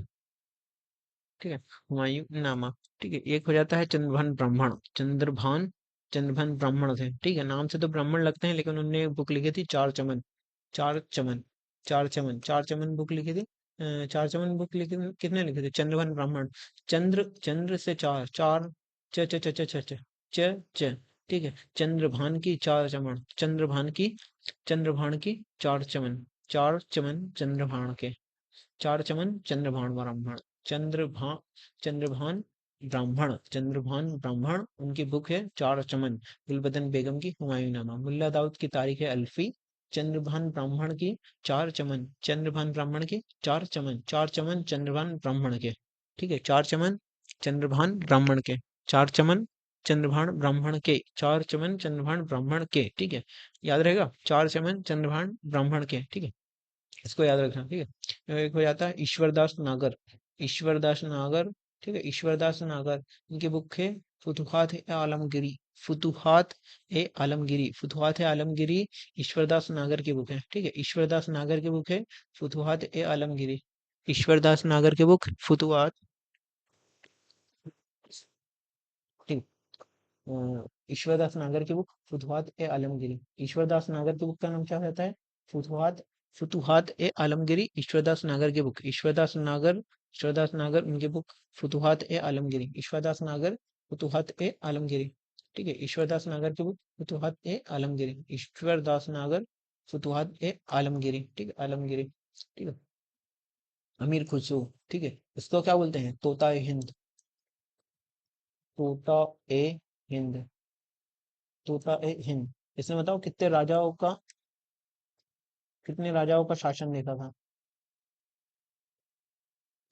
ठीक है, हुमायूं नामा। ठीक है, एक हो जाता है चंद्रभान ब्राह्मण। चंद्रभान ब्राह्मण थे। ठीक है, नाम से तो ब्राह्मण लगते हैं, लेकिन उन्होंने बुक लिखी थी चार चमन। चार चमन, चार चमन बुक लिखी थी। चार चमन बुक लिखी, कितने लिखे थे? चंद्रभान ब्राह्मण। चंद्र से चार, चार, च च च च च च च च। ठीक है, चंद्रभान की चार चमन, चंद्रभान की चार चमन, चार चमन चंद्रभान के। चार चमन चंद्रभान ब्राह्मण। चंद्रभा चंद्रभान चंद्रभान ब्राह्मण, उनकी बुक है चार चमन। गुलबदन बेगम की हुमायूं नामा। मुल्ला दाऊद की तारीख है अल्फी। चंद्रभान ब्राह्मण की चार चमन, चंद्रभान ब्राह्मण की चार चमन, चार चमन चंद्रभान ब्राह्मण के। ठीक है, चार चमन चंद्रभान ब्राह्मण के, चार चमन चंद्रभान ब्राह्मण के, चार चमन चंद्रभान ब्राह्मण के। ठीक है, याद रहेगा, चार चमन चंद्रभान ब्राह्मण के। ठीक है, इसको याद रखना। ठीक है, एक हो जाता है ईश्वरदास नागर। ईश्वरदास नागर, ठीक है, ईश्वरदास नागर, इनकी बुक है फुतुहात ए आलमगिरी। फुतुहात ए आलमगिरी, फुतुहात ए आलमगिरी ईश्वरदास नागर की बुक है। ठीक है, ईश्वरदास नागर की बुक है फुतुहात ए आलमगिरी। ईश्वरदास नागर की बुक फुतुहात, ठीक, ईश्वरदास नागर की बुक फुतुहात ए आलमगिरी। ईश्वरदास नागर की बुक का नाम क्या रहता है? फुतुहात, फुतुहात ए आलमगिरी ईश्वरदास नागर की बुक। ईश्वरदास नागर उनकी बुक फुतुहात ए आलमगिरी। ईश्वरदास नागर फुतुहात ए आलमगिरी। ठीक है, ईश्वरदास नागर की बुक फुतुहात ए आलमगिरी। ईश्वरदास नागर फुतुहात ए आलमगिरी। ठीक है, आलमगिरी। ठीक है, अमीर खुसरो। ठीक है, इसको क्या बोलते हैं? तोता ए हिंद। तोता ए हिंद, तोता ए हिंद। इसने बताओ कितने राजाओं का शासन देखा था?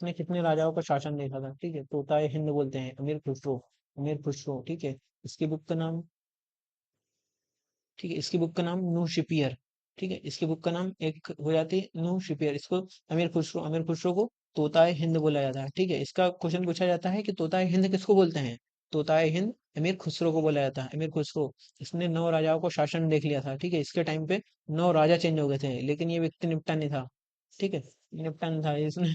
इसने कितने राजाओं का शासन देखा था? ठीक है, तोता ए हिंद बोलते हैं अमीर खुसरो। अमीर खुसरो, ठीक है। इसकी बुक का नाम, ठीक है, इसकी बुक का नाम नू शिपियर। ठीक है, इसकी बुक का नाम एक हो जाती है नू शिपियर। इसको अमीर खुसरो को तोताए हिंद बोला जाता है। ठीक है, इसका क्वेश्चन पूछा जाता है कि तोताए हिंद किसको बोलते हैं? तोताए हिंद अमीर खुसरो को बोला जाता है। अमीर खुसरो, इसने 9 राजाओं को शासन देख लिया था। ठीक है, इसके टाइम पे 9 राजा चेंज हो गए थे, लेकिन ये व्यक्ति निपटा नहीं था। ठीक है, निपटा नहीं था, इसने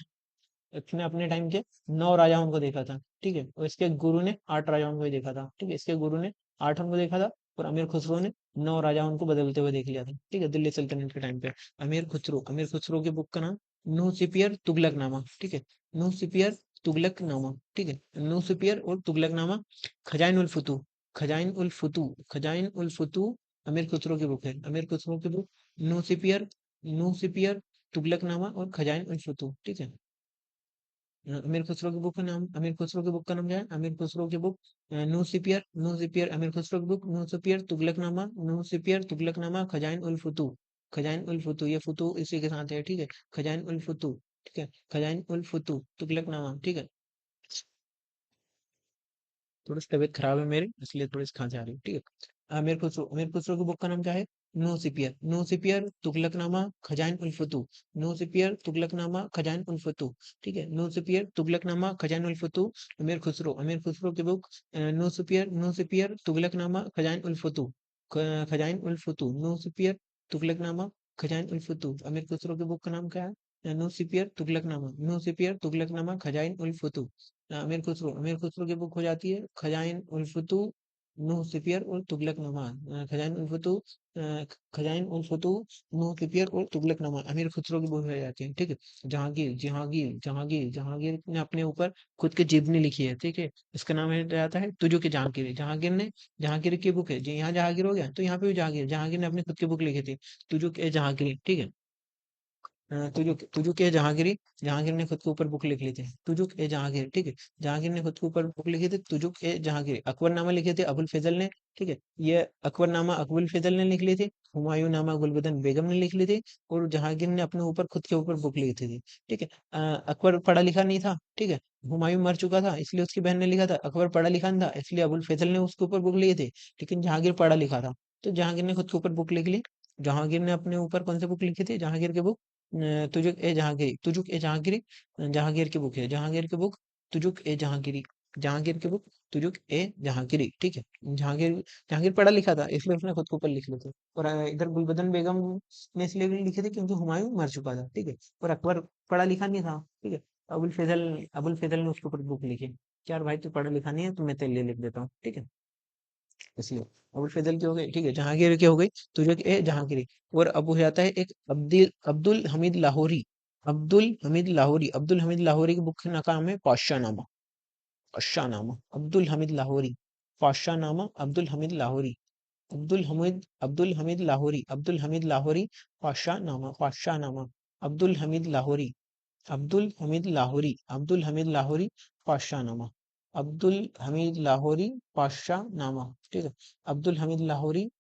इसने अपने टाइम के 9 राजाओं को देखा था। ठीक है, और इसके गुरु ने 8 राजाओं को ही देखा था। ठीक है, इसके गुरु ने 8 को देखा था, और अमीर खुसरो ने 9 राजाओं को बदलते हुए देख लिया था। ठीक है, दिल्ली सल्तनत के टाइम पे अमीर खुसरो की बुक का नाम नू सिपियर तुगलकनामा। ठीक है, नू सिपियर तुगलकनामा। ठीक है, नू सिपियर और तुगलकनामा। खजाइन उल फुतू, खजाइन उल फुतू अमीर खुसरो की बुक है। अमीर खुसरो की बुक नू सिपियर तुगलकनामा और खजाइन उल फुतू। ठीक है, अमीर खुसरो की बुक का नाम, अमीर खुसरो की बुक का नाम क्या है? अमीर खुसरो की बुक नू सिपियर अमीर खुसरो की बुक नू सिपियर तुगलकनामा, खजाइन उल फुतू। खजाइन उल फुतू, ये फुतू इसी के साथ है। ठीक है, खजाइन उल फुतू। ठीक है, खजाइन उल फतूह तुगलकनामा, ठीक है। थोड़ी सी तबीयत खराब है मेरी, इसलिए थोड़ी सी खांसी आ रही है, ठीक है। अमीर खुसरो की बुक का नाम क्या है? नो सिपियर तुगलकनामा खजाइन उल फतूह, नो सिपियर तुगलकनामा खजाइन उल फतूह, ठीक है। नो सिपियर तुगलकनामा खजाइन उल फतूह, अमीर खुसरो की बुक नो सिपियर तुगलकनामा खजाइन उल फतूह, खजाइन उल फतूह, नो सिपियर तुगलकनामा खजाइन उल फतूह। अमीर खुसरो की बुक का नाम क्या है? नो सिपियर तुगलकनामा खजाइन उल फतूह। अमीर खुसरो की बुक हो जाती है खजाइन उल फतूह, नूह सिपियर और तुगलकनामा। खजाइन उल फतूह, खजाइन उल फतूह, नूह सिपियर और तुगलकनामा अमीर खुसरो की बुक हो जाती है, ठीक है। जहांगीर ने अपने ऊपर खुद की जीवनी लिखी है, ठीक है। इसका नाम है जाता है तुजो के जहांगीर। जहांगीर की बुक है जी, यहाँ जहांगीर हो गया तो यहाँ पे भी जहांगीर ने अपनी खुद की बुक लिखी थी, तुजो के जहांगीर, ठीक है। तुजुक ए जहांगीरी, जहांगीर ने खुद के ऊपर बुक लिख ली थी, तुजुक ए जहांगीर, ठीक है। जहांगीर ने खुद के ऊपर बुक लिखी थी, तुजुक ए जहांगीर। अकबरनामा लिखे थे अबुल फजल ने, ठीक है। ये अकबरनामा अबुल फजल ने लिख ली थी, हुमायूं नामा गुलबदन बेगम ने लिख ली थी, और जहांगीर ने अपने ऊपर खुद के ऊपर बुक लिखी थी, ठीक है। अकबर पढ़ा लिखा नहीं था, ठीक है। हुमायूं मर चुका था, इसलिए उसकी बहन ने लिखा था। अकबर पढ़ा लिखा नहीं था, इसलिए अबुल फजल ने उसके ऊपर बुक लिखी थी, लेकिन जहांगीर पढ़ा लिखा था, तो जहांगीर ने खुद के ऊपर बुक लिख ली। जहांगीर ने अपने ऊपर कौन सी बुक लिखी थी? जहांगीर की बुक तुजुक ए जहांगीरी, जहांगीर की बुक है, जहांगीर की बुक तुजुक ए जहांगीरी, जहांगीर की बुक तुजुक ए जहांगीरी, ठीक है। जहांगीर जहांगीर पढ़ा लिखा था, इसलिए उसने खुद के ऊपर लिख लिए थे। और इधर गुलबदन बेगम ने इसलिए भी लिखे थे क्योंकि हुमायूं मर चुका था, ठीक है। और अकबर पढ़ा लिखा नहीं था, ठीक है। अबुल फजल ने उसके ऊपर बुक लिखी। यार भाई तू पढ़ा लिखा नहीं है तो मैं तेरे लिए लिख देता हूँ, ठीक है। इसलिए अबुल फजल की हो गई, ठीक है। जहांगीर की हो गई, तुझे ए जहांगीरी। और अब हो जाता है एक अब्दुल हमीद लाहौरी। अब्दुल हमीद लाहौरी की बुक का नाम है पाशानामा। अब्दुल हमीद लाहौरी, पाशानामा अब्दुल हमीद लाहौरी। अब्दुल हमीद लाहौरी, पाशानामा अब्दुल हमीद लाहौरी। अब्दुल हमीद लाहौरी पाशानामा, अब्दुल हमीद लाहौरी पाशानामा, ठीक है। अब्दुल हमीद लाहौरी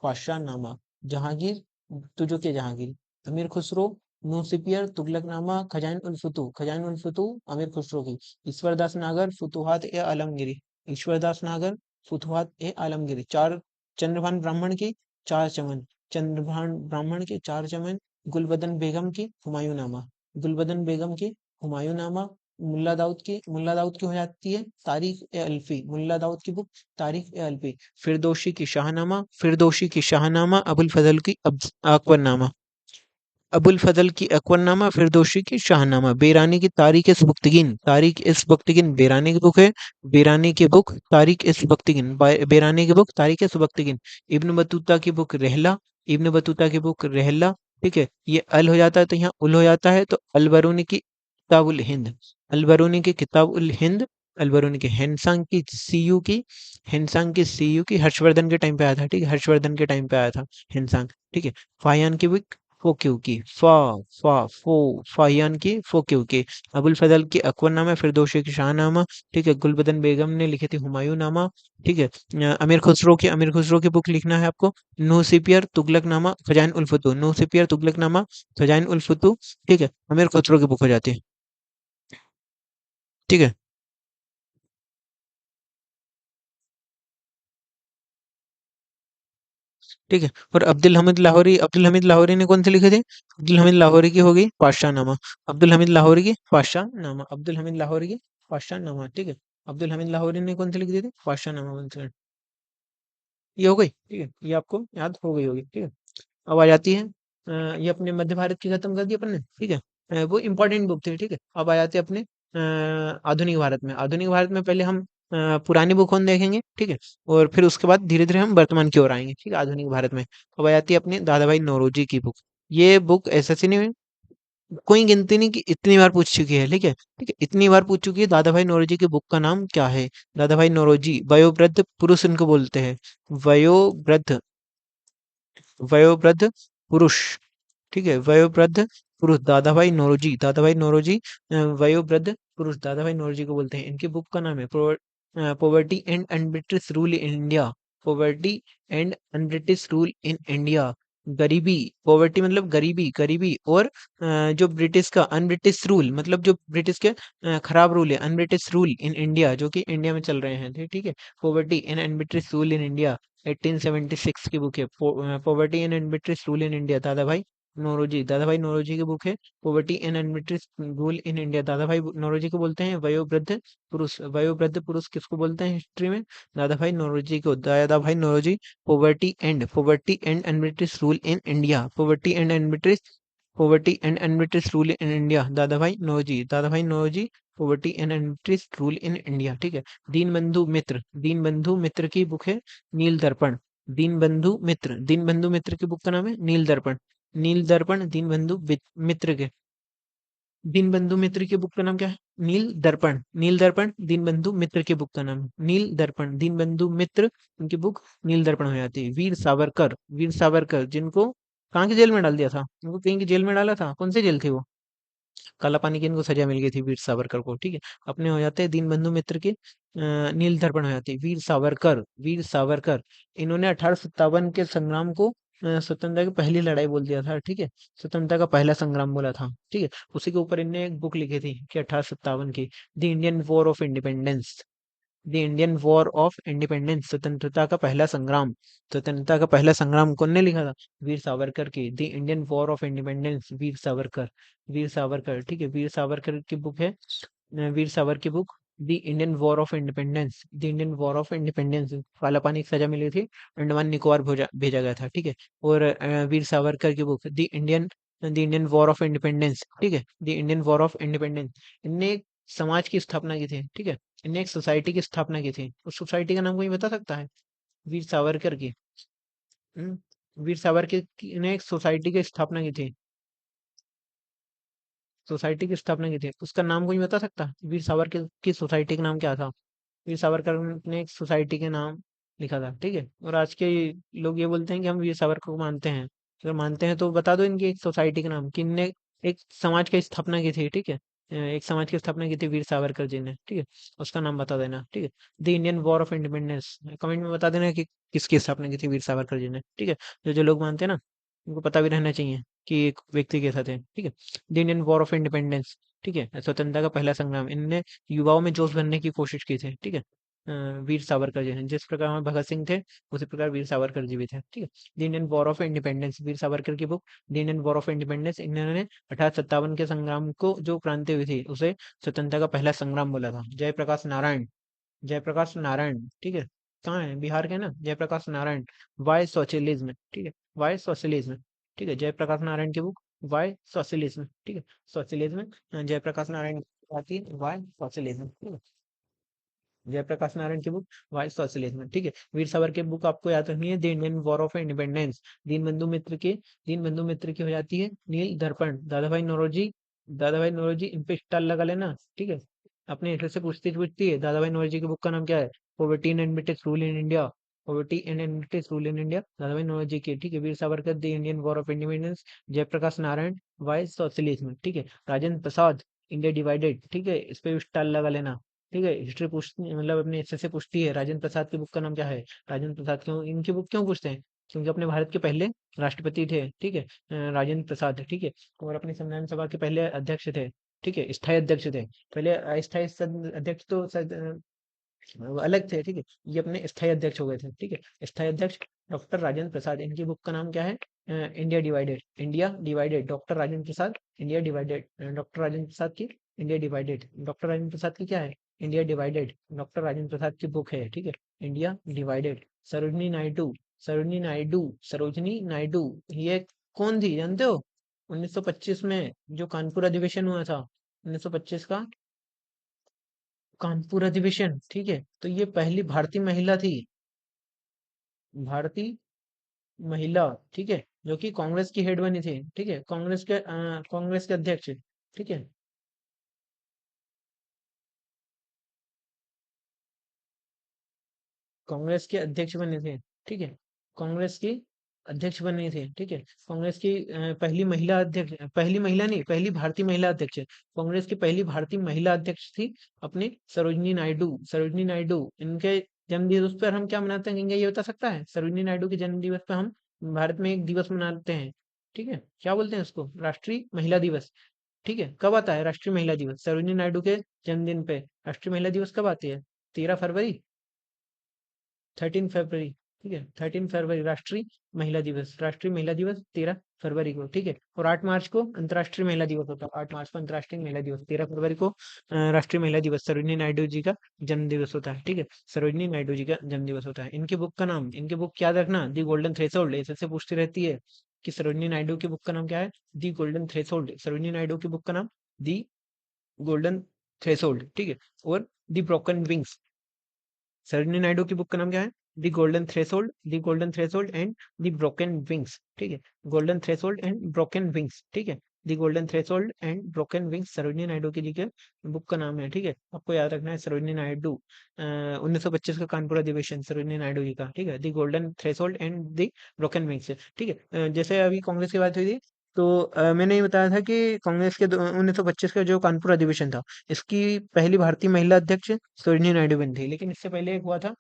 पाशानामा। जहांगीर, तुजो के जहांगीर। अमीर खुसरो, नूसिपियर तुगलकनामा खजाइन उल फतूह अमीर खुसरो की। ईश्वरदास नागर, फुतुहात ए आलमगिरी। ईश्वरदास नागर, फुतुहात ए आलमगिरी। चार चंद्रभान ब्राह्मण की चार चमन, चंद्रभान ब्राह्मण के चार चमन। गुलबदन बेगम की हुमायूंनामा, गुलबदन बेगम की हुमायूंनामा। मुल्ला दाऊद की हो जाती है तारीख ए अल्फी, मुल्ला दाऊद की बुक तारीख ए अल्फी। फिरदौशी की शाहनामा, अबुल फजल की अकबरनामा। अबुल फजल की अकबरनामा, फिरदौसी की शाहनामा। बेरानी की तारीख इस बख्तिगिन बेरानी की बुक है। बेरानी की बुक तारीख इस बख्तिगिन, बेरानी की बुक तारीख इस बख्तिगिन। इब्न बतूता की बुक रहला, इब्न बतूता की बुक रहला, ठीक है। ये अल हो जाता है तो यहाँ उल हो जाता है, तो अलबरूनी की किताबुल हिंद, अलबरूनी की किताबुल हिंद। अलबरूनी की हेंसांग की सीयू की हर्षवर्धन के टाइम पे आया था, ठीक है। हर्षवर्धन के टाइम पे आया था हेंसांग, ठीक है। फायान की बुक फोक्यू की, फाहियान की फोक्यू की। अबुल फजल की अकबरनामा, फिरदौसी की शाहनामा, ठीक है। गुलबदन बेगम ने लिखी थी हुमायूं नामा, ठीक है। अमीर खुसरो की बुक लिखना है आपको, नूसिपियर तुगलकनामा खजाइन उल फतूह, नूसिपियर तुगलकनामा खजाइन उल फतूह, ठीक है। अमीर खुसरो की बुक हो जाती है, ठीक है। ठीक है। और अब्दुल हमीद लाहौरी ने कौन से लिखे थे? अब्दुल हमीद लाहौरी की हो गई पातशाहनामा, अब्दुल हमीद लाहौरी की पातशाहनामा, अब्दुल हमीद लाहौरी की पातशाहनामा, ठीक है। अब्दुल हमीद लाहौरी ने कौन से लिख दिए थे? पातशाहनामा कौन से? ये हो गई, ठीक है। ये आपको याद हो गई होगी, ठीक है। अब आ जाती है ये अपने मध्य भारत की खत्म कर दी अपन ने, ठीक है। वो इंपॉर्टेंट बुक थी, ठीक है। अब आ जाते हैं अपने आधुनिक भारत में। आधुनिक भारत में पहले हम पुरानी बुक कौन देखेंगे, ठीक है। और फिर उसके बाद धीरे धीरे हम वर्तमान की ओर आएंगे, ठीक है। आधुनिक भारत में अब आ जाती है अपने दादा भाई नौरोजी की बुक। ये बुक एसएससी ने कोई गिनती नहीं कि इतनी बार पूछ चुकी है, ठीक है। ठीक है, इतनी बार पूछ चुकी है। दादा भाई नौरोजी की बुक का नाम क्या है? दादा भाई नौरोजी, वयोवृद्ध पुरुष इनको बोलते हैं। वयोवृद्ध, वयोवृद्ध पुरुष, ठीक है। वयोवृद्ध पुरुष, दादा भाई नौरोजी वयोवृद्ध पुरुष दादा भाई नौरोजी को बोलते हैं। इनकी बुक का नाम है poverty and un-British rule in India, poverty and un-British rule in India. गरीबी, पॉवर्टी मतलब गरीबी, गरीबी। और जो ब्रिटिश का अनब्रिटिश रूल, मतलब जो ब्रिटिश के खराब रूल है, अनब्रिटिश रूल इन इंडिया, जो कि इंडिया में चल रहे हैं, ठीक है। Poverty and un-British rule in India, 1876 की बुक है। Poverty and un-British rule in India, Dadabhai Naoroji की बुक है। Poverty and un-British rule in India, Dadabhai Naoroji को बोलते हैं वयोवृद्ध पुरुष। वयोवृद्ध पुरुष किसको बोलते हैं हिस्ट्री में? दादा भाई नौरोजी को, Dadabhai Naoroji. Poverty and un-British rule in India, poverty and un-British rule in India, Dadabhai Naoroji. Poverty and un-British rule in India, ठीक है। दीन बंधु मित्र की बुक है नील दर्पण। दीन बंधु मित्र की बुक का नाम है नील दर्पण। नील दर्पण मित्र के, दीन बंधु मित्र की बुक का नाम क्या है? नील दर्पण। नील दर्पण दीन बंधु मित्र की बुक का नाम है नील दर्पण, दीन बंधु मित्र, उनकी बुक नील दर्पण हो जाती है। वीर सावरकर जिनको कहाँ की जेल में डाल दिया था? उनको कहीं की जेल में डाला था, कौन सी जेल थी वो? काला पानी की इनको सजा मिल गई थी वीर सावरकर को, ठीक है। अपने हो जाते हैं दीन बंधु मित्र के, नील दर्पण हो जाती है वीर सावरकर। इन्होंने 1857 के संग्राम को स्वतंत्रता की पहली लड़ाई बोल दिया था, ठीक है। स्वतंत्रता का पहला संग्राम बोला था, ठीक है। उसी के ऊपर इनने एक बुक लिखी थी कि 1857 की, the Indian war of independence. The Indian war of independence, स्वतंत्रता का पहला संग्राम कौन ने लिखा था? वीर सावरकर की। The Indian war of independence, Veer Savarkar, ठीक है। वीर सावरकर की बुक है, वीर सावर की book, the Indian war of independence. The Indian war of independence, काला पानी की सजा मिली थी, अंडमान निकोबार भेजा गया था, ठीक है। और वीर सावरकर की book the Indian war of independence, ठीक है। The Indian war of independence. इनने एक समाज की स्थापना की थी, ठीक है। इनने एक सोसाइटी की स्थापना की थी, उस सोसाइटी का नाम कोई बता सकता है? वीर सावरकर की। वीर सावरकर ने एक सोसाइटी की स्थापना की थी, उसका नाम कोई बता सकता है? वीर सावरकर की सोसाइटी का नाम क्या था? वीर सावरकर ने एक सोसाइटी के नाम लिखा था, ठीक है। और आज के लोग ये बोलते हैं कि हम वीर सावरकर को मानते हैं। अगर मानते हैं तो बता दो इनकी एक सोसाइटी का नाम, कि इनने एक समाज की स्थापना की थी, ठीक है। एक समाज की स्थापना की थी वीर सावरकर जी ने, ठीक है। उसका नाम बता देना, ठीक है। The Indian war of independence, comment में बता देना कि किसकी स्थापना की थी वीर सावरकर जी ने, ठीक है। जो जो लोग मानते हैं ना, उनको पता भी रहना चाहिए कि एक व्यक्ति के साथ है, ठीक है। The Indian war of independence, ठीक है, स्वतंत्रता का पहला संग्राम। इनने युवाओं में जोश भरने की कोशिश की थी, ठीक है। वीर सावरकर जी हैं, जिस प्रकार हमारे भगत सिंह थे, उसी प्रकार वीर सावरकर जी भी थे, ठीक है। The Indian war of independence, Veer Savarkar की book, the Indian war of independence. इन्होंने 1857 के संग्राम को, जो क्रांति हुई थी, उसे स्वतंत्रता का पहला संग्राम बोला था। जयप्रकाश नारायण, ठीक है। कहाँ है? बिहार के ना, जयप्रकाश नारायण। वाई सोशलिज्म, ठीक है। वाई सोशलिज्म, ठीक है। जयप्रकाश नारायण की बुक, वाई सोशलिज्म, ठीक है। सोशलिज्म, जयप्रकाश नारायण की आती है वाई सोशलिज्म, ठीक है। जयप्रकाश नारायण की बुक वाइस सोशलिज्म, ठीक है। वीर सावरकर की बुक आपको याद रखनी है, the Indian war of independence. दीन बंधु मित्र की हो जाती है नील दर्पण। दादा भाई नौरोजी इन पे स्टार लगा लेना, ठीक है। अपने हिस्से से पूछती है, दादा भाई नौरोजी की बुक का नाम क्या है? Poverty and British rule in India, Dadabhai Naoroji की, ठीक है। Veer Savarkar, the Indian war of independence. Jayaprakash Narayan, why socialism, ठीक है। राजेंद्र प्रसाद, इंडिया डिवाइडेड, ठीक है। इस पे भी स्टार लगा लेना, ठीक है। हिस्ट्री पूछती, मतलब अपने हिस्से से पूछती है, राजेंद्र प्रसाद की बुक का नाम क्या है? राजेंद्र प्रसाद, क्यों इनकी बुक क्यों पूछते हैं? क्योंकि अपने भारत के पहले राष्ट्रपति थे, ठीक है। राजेंद्र प्रसाद, ठीक है। और अपनी संविधान सभा के पहले अध्यक्ष थे, ठीक है, स्थायी अध्यक्ष थे। पहले अस्थायी अध्यक्ष तो वो अलग थे, ठीक है। ये अपने स्थायी अध्यक्ष हो गए थे, ठीक है। स्थायी अध्यक्ष डॉक्टर राजेंद्र प्रसाद, इनकी बुक का नाम क्या है? India divided, doctor Rajendra Prasad, India divided. Doctor Rajendra Prasad की India divided, doctor Rajendra Prasad की क्या है? India divided, doctor Rajendra Prasad की बुक है, ठीक है। India divided. सरोजनी नायडू, ये कौन थी जानते हो? 1925 में जो कानपुर अधिवेशन हुआ था, 1925 का कानपुर अधिवेशन, ठीक है। तो ये पहली भारतीय महिला थी, भारतीय महिला, ठीक है, जो कि कांग्रेस की हेड बनी थी, ठीक है। कांग्रेस के अध्यक्ष, ठीक है। कांग्रेस के अध्यक्ष बने थे, ठीक है। कांग्रेस की अध्यक्ष बनी थी, ठीक है। कांग्रेस की पहली महिला अध्यक्ष, पहली महिला नहीं, पहली भारतीय महिला अध्यक्ष। कांग्रेस की पहली भारतीय महिला अध्यक्ष थी अपनी सरोजनी नायडू। इनके जन्म दिवस पर हम क्या मनाते हैं, कहेंगे ये बता सकता है? सरोजनी नायडू के जन्म दिवस पर हम भारत में एक दिवस मनाते हैं, ठीक है, क्या बोलते हैं उसको, राष्ट्रीय महिला दिवस। ठीक है, कब आता है राष्ट्रीय महिला दिवस? सरोजिनी नायडू के जन्मदिन पे राष्ट्रीय महिला दिवस कब आती है? 13 फरवरी, 13 फरवरी। ठीक है, 13 फरवरी राष्ट्रीय महिला दिवस, राष्ट्रीय महिला दिवस 13 फरवरी को। ठीक है, और 8 मार्च को अंतर्राष्ट्रीय महिला दिवस होता है। 8 मार्च को अंतर्राष्ट्रीय महिला दिवस, 13 फरवरी को राष्ट्रीय महिला दिवस, सरोजिनी नायडू जी का जन्म दिवस होता है। ठीक है, सरोजिनी नायडू जी का जन्म दिवस होता है। इनके बुक का नाम, इनके बुक याद रखना, दी गोल्डन थ्रेशोल्ड, ऐसे पूछती रहती है कि सरोजिनी नायडू की बुक का नाम क्या है? The golden threshold, Sarojini Naidu की बुक का नाम दी गोल्डन थ्रेशोल्ड। ठीक है, और the broken wings, Sarojini Naidu की बुक का नाम क्या है? The golden threshold, the golden threshold and the broken wings. ठीक है, golden threshold and broken wings. ठीक है, the golden threshold and broken wings Sarojini Naidu की जी के बुक का नाम है। ठीक है, आपको याद रखना है सरोजिनी नायडू, 1925 का कानपुर अधिवेशन सरोजिनी नायडू जी का। ठीक है, the golden threshold and the broken wings. ठीक है, जैसे अभी कांग्रेस की बात हुई थी, तो मैंने ये बताया था कि कांग्रेस के 1925 का जो कानपुर अधिवेशन था, इसकी पहली भारतीय महिला अध्यक्ष सरोजिनी नायडू बनी थी। लेकिन इससे पहले एक हुआ था,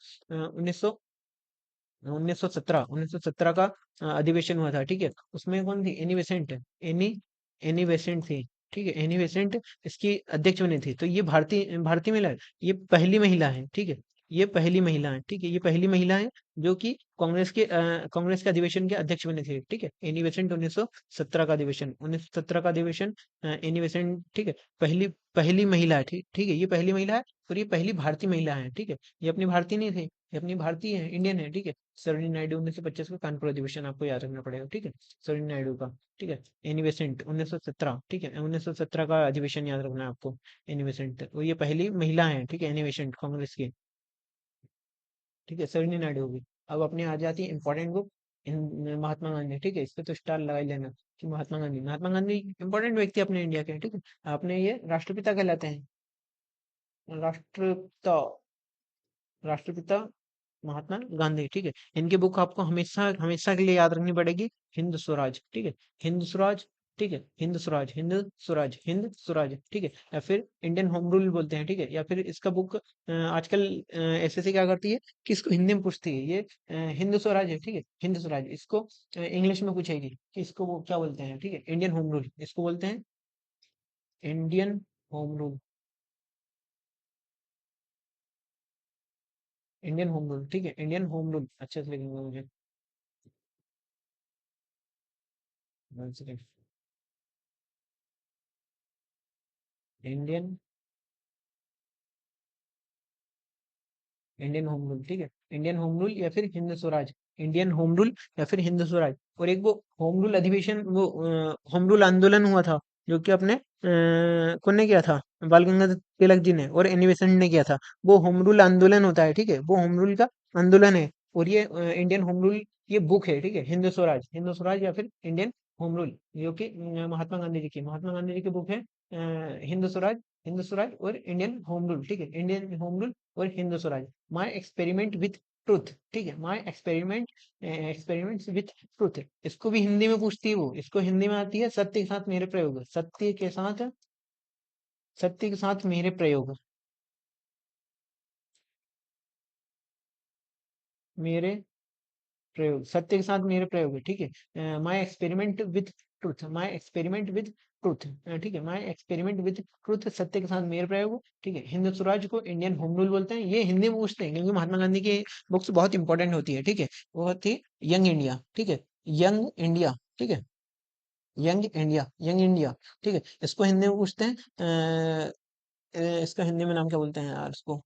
1917 का अधिवेशन हुआ था। ठीक है, उसमें कौन थी? Any Besant, any Annie Besant थी। ठीक है, एनी बेसेंट इसकी अध्यक्ष बनी थी। तो ये भारतीय भारतीय महिला है, ये पहली महिला है। ठीक है, ये पहली महिला है। ठीक है, ये पहली महिला है जो कि कांग्रेस के अधिवेशन के अध्यक्ष बने थे। ठीक है, एनी बेसेंट 1917 का अधिवेशन, 1917 का अधिवेशन, एनी बेसेंट। ठीक है, पहली पहली महिला है। ठीक ठीक है, ये पहली महिला है और ये पहली भारतीय महिला है। ठीक है, ये अपनी भारतीय नहीं थे, ये अपनी भारतीय है, इंडियन है। ठीक है, सरोजिनी नायडू 1925 का कानपुर अधिवेशन आपको याद रखना पड़ेगा। ठीक है, सरोजिनी नायडू का। ठीक है, एनी बेसेंट 1917। ठीक है, 1917 का अधिवेशन याद रखना है आपको। एनी बेसेंट, वो ये पहली महिला है। ठीक है, एनी बेसेंट कांग्रेस की। ठीक है, सरोजिनी नायडू होगी। अब अपने आ जाती है इंपॉर्टेंट बुक, महात्मा गांधी। ठीक है, इस पे तो स्टार लगा ही लेना कि महात्मा गांधी इंपॉर्टेंट व्यक्ति अपने इंडिया के। ठीक है, अपने ये राष्ट्रपिता कहलाते हैं, राष्ट्रपिता, राष्ट्रपिता महात्मा गांधी। ठीक है, इनकी बुक आपको हमेशा हमेशा के लिए याद रखनी पड़ेगी, हिंद स्वराज। ठीक है, हिंद स्वराज। ठीक है, हिंद स्वराज, हिंद स्वराज, हिंद स्वराज। ठीक है, या फिर इंडियन होम रूल बोलते हैं। ठीक है, या फिर इसका बुक आजकल एसएससी क्या करती है कि इसको हिंदी में पूछती है, ये हिंद स्वराज है। ठीक है, हिंद स्वराज, इसको इंग्लिश में पूछेगी कि इसको वो क्या बोलते हैं। ठीक है, इंडियन होम रूल इसको बोलते हैं, Indian home rule, Indian home rule. ठीक है, इंडियन होम रूल अच्छे से लिखेंगे मुझे, one second। Indian Indian home rule. ठीक है, इंडियन होम रूल या फिर Hind Swaraj, Indian home rule या फिर हिंद स्वराज। और एक वो होम रूल अधिवेशन, वो होम रूल आंदोलन हुआ था, जो कि अपने कौन ने किया था? बाल गंगाधर तिलक जी ने और एनी बेसेंट ने किया था। वो होम रूल आंदोलन होता है। ठीक है, वो होम रूल का आंदोलन है। और ये इंडियन होम रूल, ये बुक है। ठीक है, हिंद स्वराज, हिंद स्वराज या फिर इंडियन होम रूल, जो कि महात्मा गांधी जी की बुक है, हिंद स्वराज, हिंद स्वराज और इंडियन होम रूल। ठीक है, इंडियन होम रूल और Hind Swaraj. My experiment with truth. ठीक है, माई एक्सपेरिमेंट्स विथ ट्रुथ, इसको भी हिंदी में पूछती है वो, इसको हिंदी में आती है, सत्य के साथ मेरे प्रयोग, सत्य के साथ, सत्य के साथ मेरे प्रयोग, मेरे प्रयोग, सत्य के साथ मेरे प्रयोग है। ठीक है, my experiment with truth, my experiment with truth. ठीक है, माई एक्सपेरिमेंट विथ ट्रुथ, सत्य के साथ मेरे प्रयोग। ठीक है, हिंद स्वराज को इंडियन होम रूल बोलते हैं, ये हिंदी में पूछते हैं क्योंकि महात्मा गांधी की बुक्स बहुत इंपॉर्टेंट होती है। ठीक है, वो होती है यंग इंडिया। ठीक है, यंग इंडिया। ठीक है, यंग इंडिया, यंग इंडिया। ठीक है, इसको हिंदी में पूछते हैं, इसका हिंदी में नाम क्या बोलते हैं यार इसको,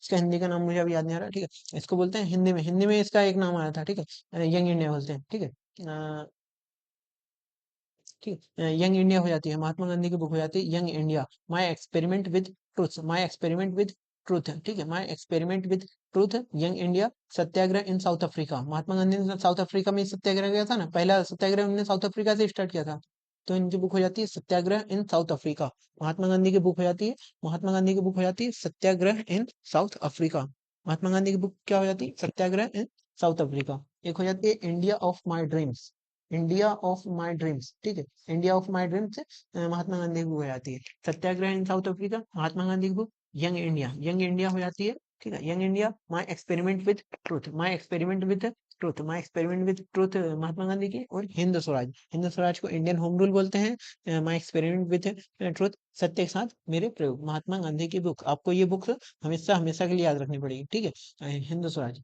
इसका हिंदी का नाम मुझे अभी याद नहीं आ रहा। ठीक है, इसको बोलते हैं हिंदी में, हिंदी में इसका एक नाम आया था। ठीक है, यंग इंडिया बोलते हैं। ठीक है, ठीक है, यंग इंडिया हो जाती है, महात्मा गांधी की बुक हो जाती है young India. My experiment with truth, my experiment with truth. ठीक है, my experiment with truth, young India. Satyagraha in South Africa, Mahatma Gandhi ने साउथ अफ्रीका में सत्याग्रह किया था ना, पहला सत्याग्रह उन्होंने साउथ अफ्रीका से स्टार्ट किया था। तो इनकी बुक हो जाती है सत्याग्रह in South Africa. Mahatma Gandhi की बुक हो जाती है, महात्मा गांधी की बुक हो जाती है सत्याग्रह in South Africa. Mahatma Gandhi की बुक क्या हो जाती है? सत्याग्रह इन साउथ अफ्रीका। एक हो जाती है India of my dreams, India of my dreams. ठीक है, इंडिया ऑफ माई ड्रीम्स महात्मा गांधी की बुक हो जाती है। सत्याग्रह in South Africa Mahatma Gandhi की book, young India, young India हो जाती है। ठीक है, young India, my experiment with truth, my experiment with truth, my experiment with truth Mahatma Gandhi की, और हिंद स्वराज को इंडियन होम रूल बोलते हैं। माई एक्सपेरिमेंट विद ट्रुथ, सत्य के साथ मेरे प्रयोग, महात्मा गांधी की बुक, आपको ये बुक हमेशा हमेशा के लिए याद रखनी पड़ेगी, ठीक है। हिंद स्वराज,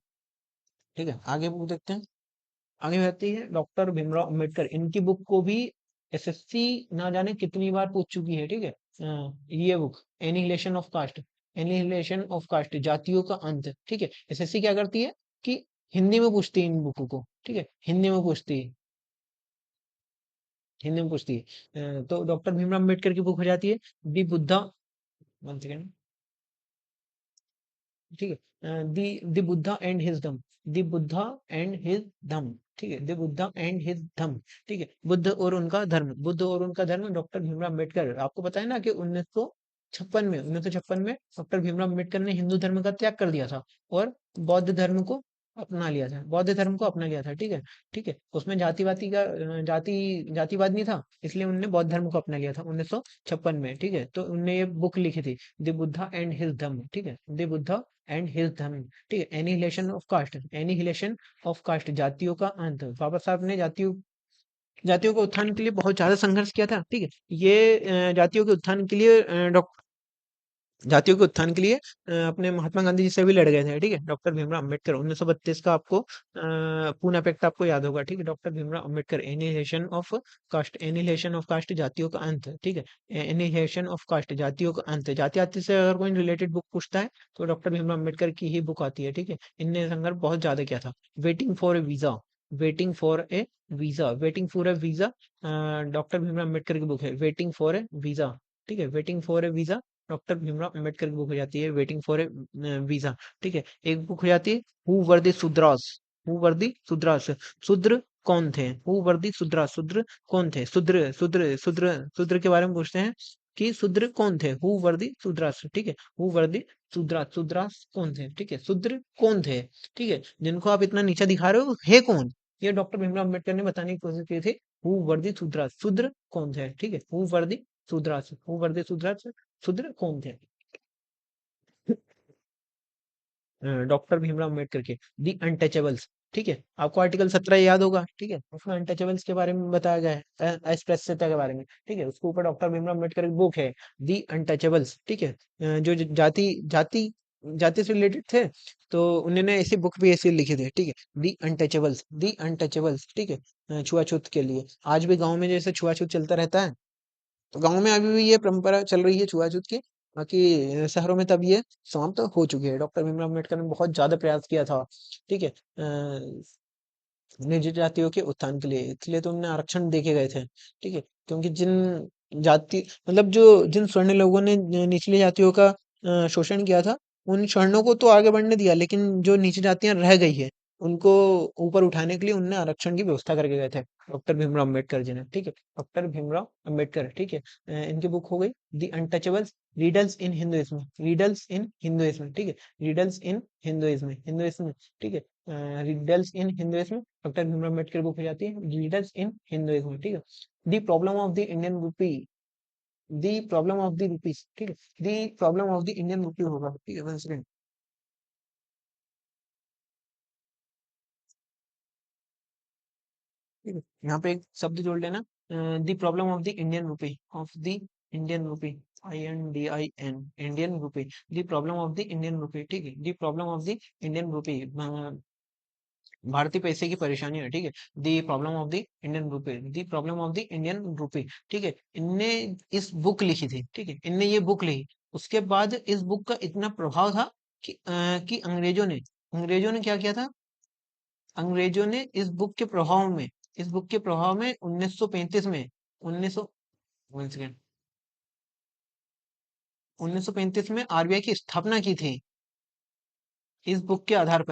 ठीक है। आगे बुक देखते हैं। आगे बढ़ती है डॉक्टर भीमराव अंबेडकर, इनकी बुक को भी एसएससी ना जाने कितनी बार पूछ चुकी है, ठीक है। ये book annihilation of caste, annihilation of caste, जातियों का अंत, ठीक है। एसएससी क्या करती है कि हिंदी में पूछती है इन बुकों को, ठीक है, हिंदी में पूछती है, हिंदी में पूछती है। तो डॉक्टर भीमराव अंबेडकर की बुक हो जाती है दी बुद्धा, वन सेकेंड, ठीक है, दी बुद्धा एंड हिज धम, दी बुद्धा एंड हिज धम, ठीक है, दी बुद्धा एंड हिज धम, ठीक है, बुद्ध और उनका धर्म, बुद्ध और उनका धर्म, डॉक्टर भीमराव अम्बेडकर। आपको पता है ना कि 1956 में डॉक्टर भीमराव अम्बेडकर ने हिंदू धर्म का त्याग कर दिया था और बौद्ध धर्म को अपना लिया था, बौद्ध धर्म को अपना लिया था, ठीक है, ठीक है। उसमें जातिवादी का जातिवाद नहीं था, इसलिए उन्होंने बौद्ध धर्म को अपना लिया था 1956 में, ठीक है। तो उन्होंने ये बुक लिखी थी the Buddha and his Dhamma, ठीक है, the Buddha and his Dharma, ठीक है। Annihilation of caste, annihilation of caste, जातियों का अंत। बाबा साहब ने जातियों के उत्थान के लिए बहुत ज्यादा संघर्ष किया था, ठीक है। ये जातियों के उत्थान के लिए जातियों के उत्थान के लिए अपने महात्मा गांधी जी से भी लड़ गए थे, ठीक है, डॉक्टर भीमराव अंबेडकर। 1932 का आपको पूना पैक्ट आपको याद होगा, ठीक है। Doctor Bhimrao Ambedkar, annihilation of caste, जातियों का अंत, ठीक है, एनिहिलेशन ऑफ कास्ट, जातियों का अंत। जाति आति से अगर कोई रिलेटेड बुक पूछता है तो डॉक्टर भीमराव अंबेडकर की ही बुक आती है, ठीक है। इनने संघर्ष बहुत ज्यादा किया था। Waiting for A visa, waiting for A visa, waiting for A visa, doctor Bhimrao Ambedkar की बुक है वेटिंग फॉर ए वीजा, ठीक है, waiting for A visa, doctor Bhimrao Ambedkar की बुक हो जाती है वेटिंग फॉर ए वीजा, ठीक है। एक बुक हो जाती है who were the Shudras, who were the Shudras, शूद्र कौन थे, हु वर द शूद्रास, शूद्र कौन थे, शूद्र के बारे में पूछते हैं कि शूद्र कौन थे, हु वर द शूद्रास, ठीक है, who were the Shudras, Shudras कौन थे, ठीक है, शूद्र कौन थे, ठीक है, जिनको आप इतना नीचा दिखा रहे हो है कौन, ये डॉक्टर भीमराव अंबेडकर ने बताने की कोशिश की थी। हु वर द शूद्रास, शूद्र कौन थे, ठीक है, who were the Shudras, who were the Shudras, शूद्र कौन थे। डॉक्टर भीमराव अम्बेडकर के दी अनटचेबल्स, ठीक है, आपको आर्टिकल 17 याद होगा, ठीक है, उसमें अनटचेबल्स के बारे में बताया गया है, अस्पृश्यता के बारे में, ठीक है, उसके ऊपर डॉक्टर भीमराव अम्बेडकर की बुक है दी अनटचेबल्स, ठीक है। जो जाति जाति जाति से रिलेटेड थे, तो उन्होंने ऐसी बुक भी ऐसी लिखी थी, ठीक है, दी अनटचेबल्स, ठीक है। छुआछूत के लिए आज भी गांव में जैसे छुआछूत चलता रहता है, तो गाँव में अभी भी ये परंपरा चल रही है छुआछूत की। बाकी शहरों में तब ये समाप्त हो चुकी है। डॉक्टर भीमराव अम्बेडकर ने बहुत ज्यादा प्रयास किया था, ठीक है, निजी जातियों के उत्थान के लिए, इसलिए तो उन्हें आरक्षण देके गए थे, ठीक है। क्योंकि जाति मतलब जिन स्वर्ण लोगों ने निचली जातियों का शोषण किया था, उन स्वर्णों को तो आगे बढ़ने दिया, लेकिन जो नीची जातियां रह गई है उनको ऊपर उठाने के लिए उनने आरक्षण की व्यवस्था करके गए थे डॉक्टर भीमराव अम्बेडकर जी ने, ठीक है, डॉक्टर भीमराव अम्बेडकर, ठीक है। इनकी बुक हो गई the untouchables, riddles in Hinduism, riddles in Hinduism, ठीक है, रीडल्स इन हिंदुइज्म, हिंदुइज्म, ठीक है, riddles in Hinduism, doctor Bhimrao Ambedkar book हो जाती है रीडल्स इन हिंदुइज्म, ठीक है। The problem of the Indian rupee, the problem of the rupees, ठीक है, the problem of the Indian rupee होगा, ठीक है, वन सेकंड, ठीक है, यहाँ पे एक शब्द जोड़ लेना, the problem of the Indian रूपी, ऑफ द इंडियन रूपी, INDIN, Indian rupee, the problem of the Indian रूपी, ठीक है, the problem of the Indian रूपी, भारतीय पैसे की परेशानी है, ठीक है, the problem of the Indian रूपी, the problem of the Indian रूपी, ठीक है। इनने इस बुक लिखी थी, ठीक है, इनने ये बुक लिखी, उसके बाद इस बुक का इतना प्रभाव था कि अंग्रेजों ने क्या किया था, अंग्रेजों ने इस बुक के प्रभाव में 1935 में 1900 वन सेकेंड 1935 में आरबीआई की स्थापना की थी। इस बुक के आधार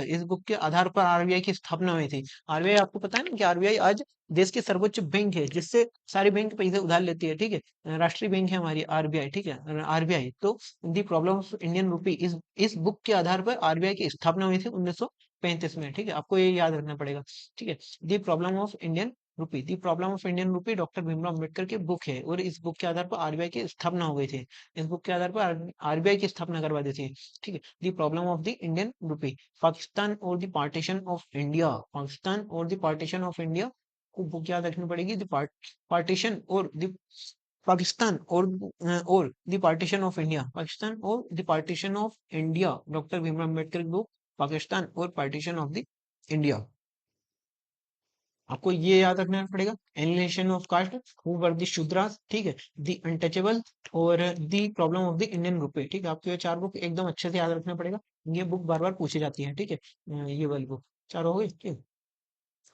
पर आरबीआई की स्थापना हुई थी। आरबीआई, आपको पता है ना कि आरबीआई आज देश की सर्वोच्च बैंक है, जिससे सारी बैंक पैसे उधार लेती है, ठीक है, राष्ट्रीय बैंक है हमारी आरबीआई, ठीक है, आरबीआई। तो दी प्रॉब्लम ऑफ इंडियन रूपी, इस बुक के आधार पर आरबीआई की स्थापना हुई थी 1935 में, ठीक है, आपको ये याद रखना पड़ेगा, ठीक है, the problem of Indian rupee, the problem of Indian rupee doctor Bhimrao Ambedkar की बुक है, और इस बुक के आधार पर आरबीआई की स्थापना हो गई थी। इस बुक के आधार पर आरबीआई की स्थापना करवा दी थी। ठीक है, the problem of the Indian rupee, Pakistan और the partition of India, Pakistan और द पार्टीशन ऑफ इंडिया को बुक याद रखनी पड़ेगी। द पार्टीशन और द पाकिस्तान और the partition of India, Pakistan और the partition of India, doctor Bhimrao Ambedkar की बुक पाकिस्तान और पार्टीशन ऑफ द इंडिया। आपको ये याद रखना पड़ेगा। Alienation of caste, who were the Shudras, ठीक है, द अनटचेबल और the problem of the Indian rupee. ठीक है, आपको ये चार बुक एकदम अच्छे से याद रखना पड़ेगा। ये बुक बार बार पूछी जाती है। ठीक है, ये वाली बुक चार हो गई। ठीक है,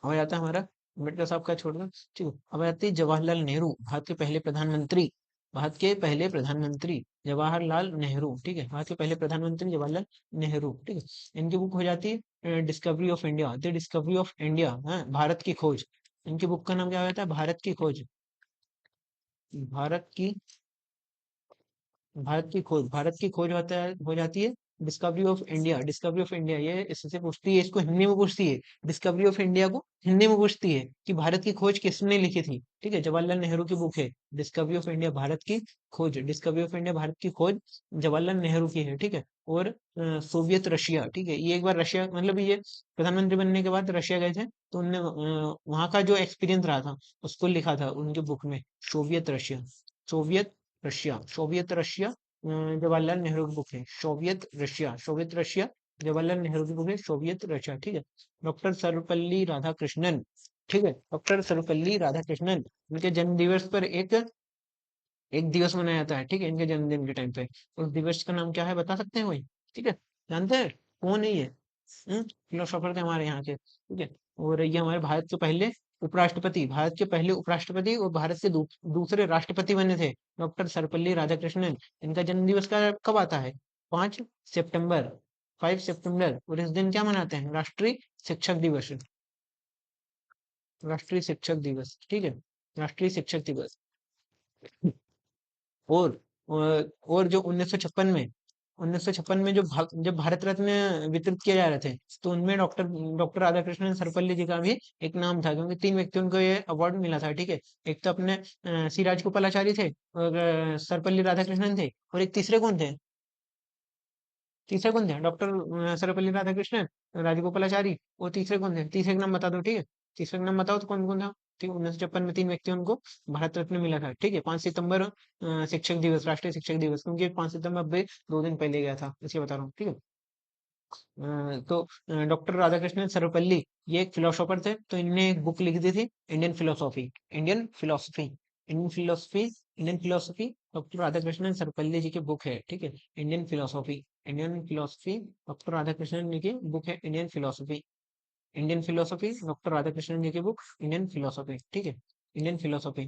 अब आता है हमारा अम्बेडकर साहब का छोड़ दो। ठीक है, अब आते हैं जवाहरलाल नेहरू, भारत के पहले प्रधानमंत्री, भारत के पहले प्रधानमंत्री जवाहरलाल नेहरू। ठीक है, भारत के पहले प्रधानमंत्री जवाहरलाल नेहरू। ठीक है, इनकी बुक हो जाती है discovery of India, the discovery of India, Bharat की खोज। इनकी बुक का नाम क्या होता है? भारत की खोज, भारत की, भारत की खोज, भारत की खोज होता है, हो जाती है discovery of India, discovery of India. ये इससे पूछती है, इसको हिंदी में पूछती है, डिस्कवरी ऑफ इंडिया को हिंदी में पूछती है कि भारत की खोज किसने लिखी थी। ठीक है, जवाहरलाल नेहरू की बुक है डिस्कवरी ऑफ इंडिया, भारत की खोज, डिस्कवरी ऑफ इंडिया, भारत की खोज जवाहरलाल नेहरू की है। ठीक है, और सोवियत रशिया, ठीक है, ये एक बार रशिया, मतलब ये प्रधानमंत्री बनने के बाद रशिया गए थे, तो उनने वहां का जो एक्सपीरियंस रहा था उसको लिखा था उनके बुक में। Soviet Russia, Soviet Russia, Soviet Russia, Jawaharlal Nehru की बुक है Soviet Russia, Soviet Russia, Jawaharlal Nehru की बुक है सोवियत रशिया। ठीक है, डॉक्टर सर्वपल्ली राधाकृष्णन, ठीक है, डॉक्टर सर्वपल्ली राधाकृष्णन, उनके जन्म दिवस पर एक एक दिवस मनाया जाता है। ठीक है, इनके जन्मदिन के टाइम पे उस दिवस का नाम क्या है, बता सकते हैं कोई? ठीक है, जानते हैं कौन है ये? फिलोसोफर थे हमारे यहाँ के। ठीक है, और ये हमारे भारत के पहले उपराष्ट्रपति, भारत के पहले उपराष्ट्रपति और भारत के दूसरे राष्ट्रपति बने थे डॉक्टर सर्वपल्ली राधाकृष्णन। इनका जन्म दिवस का कब आता है? 5 सितंबर, 5 सितंबर। और इस दिन क्या मनाते हैं? राष्ट्रीय शिक्षक दिवस, राष्ट्रीय शिक्षक दिवस। ठीक है, राष्ट्रीय शिक्षक दिवस। और और जो 1956 में, 1956 में जो जब भारत रत्न वितरित किए जा रहे थे, तो उनमें डॉक्टर डॉक्टर राधाकृष्णन सर्वपल्ली जी का भी एक नाम था, क्योंकि 3 व्यक्तियों को ये अवार्ड मिला था। ठीक है, एक तो अपने सी राजगोपालाचारी थे, और सर्वपल्ली राधाकृष्णन थे, और एक तीसरे कौन थे? तीसरे कौन थे? डॉक्टर सर्वपल्ली राधाकृष्णन, राजगोपालाचारी, और तीसरे कौन थे? तीसरे का नाम बता दो। ठीक है, तीसरे का नाम बताओ तो कौन कौन था? ठीक, 1956 में 3 व्यक्तियों को भारत रत्न मिला था। ठीक है, 5 सितंबर शिक्षक दिवस, राष्ट्रीय शिक्षक दिवस, क्योंकि 5 सितंबर अभी 2 दिन पहले गया था, इसलिए बता रहा हूँ। ठीक है, तो डॉक्टर राधाकृष्णन सर्वपल्ली ये एक फिलोसोफर थे, तो इन्होंने एक बुक लिख दी थी, Indian philosophy, Indian philosophy, Indian philosophy, Indian philosophy, doctor Radhakrishnan Sarvepalli ji की बुक है। ठीक है, Indian philosophy, Indian philosophy, doctor Radhakrishnan ji की बुक है Indian philosophy, Indian philosophy, doctor Radhakrishnan ji की बुक इंडियन फिलोसफी। ठीक है, Indian philosophy.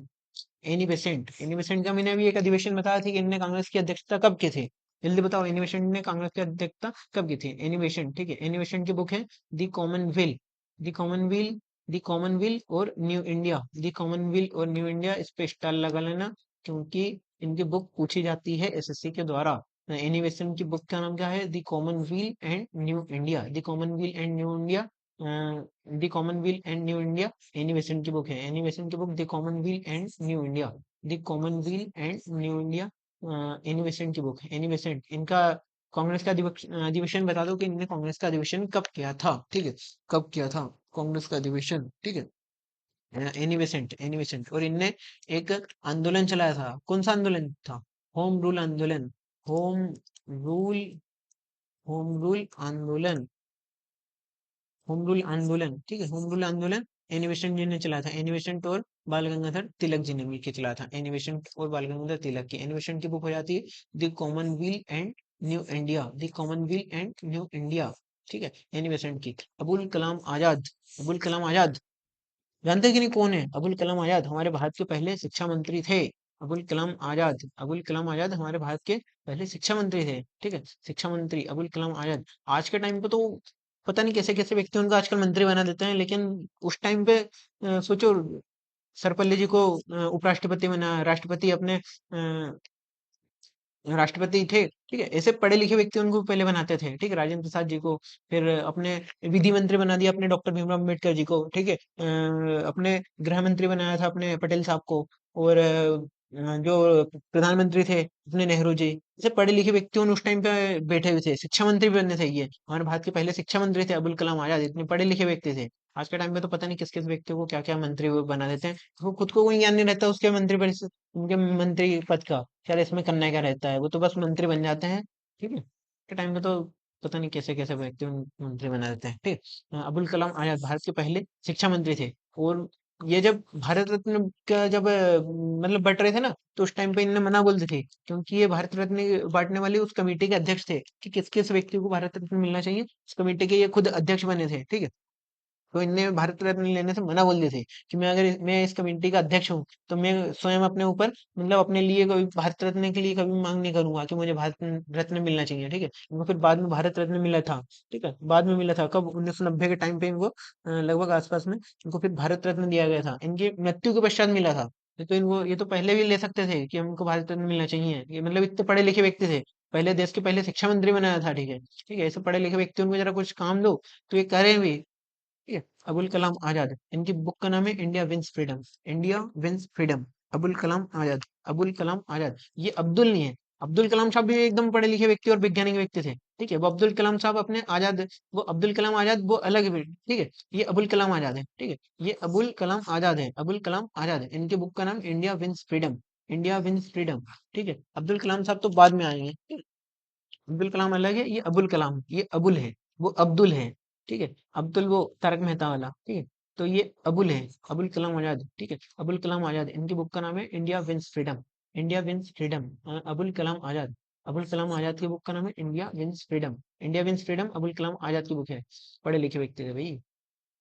Annie Besant, Annie Besant का मैंने अभी एक अधिवेशन बताया था कि इनने कांग्रेस की अध्यक्षता कब की थी? जल्दी बताओ, एनी बेसेंट ने कांग्रेस की अध्यक्षता कब की थी? Annie Besant. ठीक है, एनी बेसेंट की बुक है the Commonweal, the Commonweal, the Commonweal और न्यू इंडिया, दी कॉमनवेल और न्यू इंडिया। इस पे स्टार लगा लेना, क्योंकि इनकी बुक पूछी जाती है एसएससी के द्वारा। एनी बेसेंट की बुक का नाम क्या है? The commonwealth and new India, the commonwealth and new India, the commonwealth and new India. Annie Besant की बुक है, एनी बेसेंट की book the commonwealth and new India, the commonwealth and new India. Annie Besant की book है, Annie Besant. इनका कांग्रेस का अधिवेशन बता दो कि इनने कांग्रेस का अधिवेशन कब किया था? ठीक है, कब किया था कांग्रेस का अधिवेशन? ठीक है, एनी बेसेंट, एनी बेसेंट। और इनने एक आंदोलन चलाया था, कौन सा आंदोलन था? होम रूल आंदोलन, होम रूल, होम रूल आंदोलन, होम रूल आंदोलन। ठीक है, होम रूल आंदोलन एनिवेशन जी ने चलाया था, एनिवेशन और बाल गंगाधर तिलक जी ने मिलकर चलाया था, एनिवेशन और बाल गंगाधर तिलक की। एनिवेशन की बुक हो जाती है the commonwealth and new India, the commonwealth and new India. ठीक है, एनिवेशन की। अबुल कलाम आजाद, अबुल कलाम आजाद, जानते हैं कि नहीं कौन है अबुल कलाम आजाद? हमारे भारत के पहले शिक्षा मंत्री थे अबुल कलाम आजाद, अबुल कलाम आजाद हमारे भारत के पहले शिक्षा मंत्री थे। ठीक है, शिक्षा मंत्री अबुल कलाम आजाद। आज के टाइम पे तो पता नहीं कैसे कैसे व्यक्ति उनको आजकल मंत्री बना देते हैं, लेकिन उस टाइम पे सोचो, सर्वपल्ली जी को उपराष्ट्रपति बना, राष्ट्रपति अपने राष्ट्रपति थे, ठीक है? ऐसे पढ़े लिखे व्यक्ति उनको पहले बनाते थे, ठीक है? राजेंद्र प्रसाद जी को, फिर अपने विधि मंत्री बना दिया अपने डॉक्टर भीमराव अम्बेडकर जी को, ठीक है? अपने गृह मंत्री बनाया था अपने पटेल साहब को, और जो प्रधानमंत्री थे अपने नेहरू जी, ऐसे पढ़े लिखे व्यक्ति उस टाइम पे बैठे हुए थे। शिक्षा मंत्री भी बनने थे ये, हमारे भारत के पहले शिक्षा मंत्री थे अबुल कलाम आजाद, इतने पढ़े लिखे व्यक्ति थे। आज के टाइम पे तो पता नहीं किस किस व्यक्ति को क्या क्या मंत्री वो बना देते हैं, वो खुद को कोई ज्ञान नहीं रहता उसके मंत्री परिषद, उनके मंत्री पद का, यार इसमें करना क्या रहता है, वो तो बस मंत्री बन जाते हैं, ठीक है? के टाइम में तो पता नहीं कैसे कैसे व्यक्ति मंत्री बना देते हैं, ठीक है? अबुल कलाम आजाद भारत के पहले शिक्षा मंत्री थे, और ये जब भारत रत्न का जब मतलब बट रहे थे ना, तो उस टाइम पे इनने मना बोल दी थी, क्योंकि ये भारत रत्न बांटने वाली उस कमेटी के अध्यक्ष थे कि किस किस व्यक्ति को भारत रत्न मिलना चाहिए, उस कमेटी के ये खुद अध्यक्ष बने थे, ठीक है? तो इनने भारत रत्न लेने से मना बोल दिए थे कि मैं इस कमेटी का अध्यक्ष हूँ, तो मैं स्वयं अपने ऊपर मतलब अपने लिए कभी भारत रत्न के लिए कभी मांग नहीं करूंगा कि मुझे भारत रत्न मिलना चाहिए, ठीक है? इनको फिर बाद में भारत रत्न मिला था, ठीक है? बाद में मिला था कब, 1990 के टाइम पे इनको लगभग आसपास में इनको फिर भारत रत्न दिया गया था, इनकी मृत्यु के पश्चात मिला था। तो इनको ये तो पहले भी ले सकते थे कि हमको भारत रत्न मिलना चाहिए, ये मतलब इतने पढ़े लिखे व्यक्ति थे, पहले देश के पहले शिक्षा मंत्री बनाया था, ठीक है? ठीक है, ऐसे पढ़े लिखे व्यक्ति उनको जरा कुछ काम दो तो ये करें भी, ठीक है? अबुल कलाम आजाद, इनकी बुक का नाम है India wins freedom, India wins freedom, Abul Kalam Azad, Abul Kalam Azad. ये अब्दुल नहीं है, अब्दुल कलाम साहब भी एकदम पढ़े लिखे व्यक्ति और वैज्ञानिक व्यक्ति थे, ठीक है? वो अब्दुल कलाम साहब अपने आजाद, वो अब्दुल कलाम आजाद वो अलग है, ठीक है? ये अबुल कलाम आजाद है, ठीक है? ये अबुल कलाम आजाद है, अबुल कलाम आजाद है, इनकी बुक का नाम India wins freedom, India wins freedom, ठीक है? अब्दुल कलाम साहब तो बाद में आएंगे, ठीक है? अब्दुल कलाम अलग है, ये अबुल कलाम, ये अबुल है, वो अब्दुल है, ठीक है? अब्दुल वो तारक मेहता वाला, ठीक है? तो ये अबुल है, अबुल कलाम आजाद, ठीक है? अबुल कलाम आजाद, इनकी बुक का नाम है India wins freedom, India wins freedom, Abul Kalam Azad, Abul Kalam Azad की बुक का नाम है India wins freedom, India wins freedom Abul Kalam Azad की बुक है, पढ़े लिखे व्यक्ति थे भाई।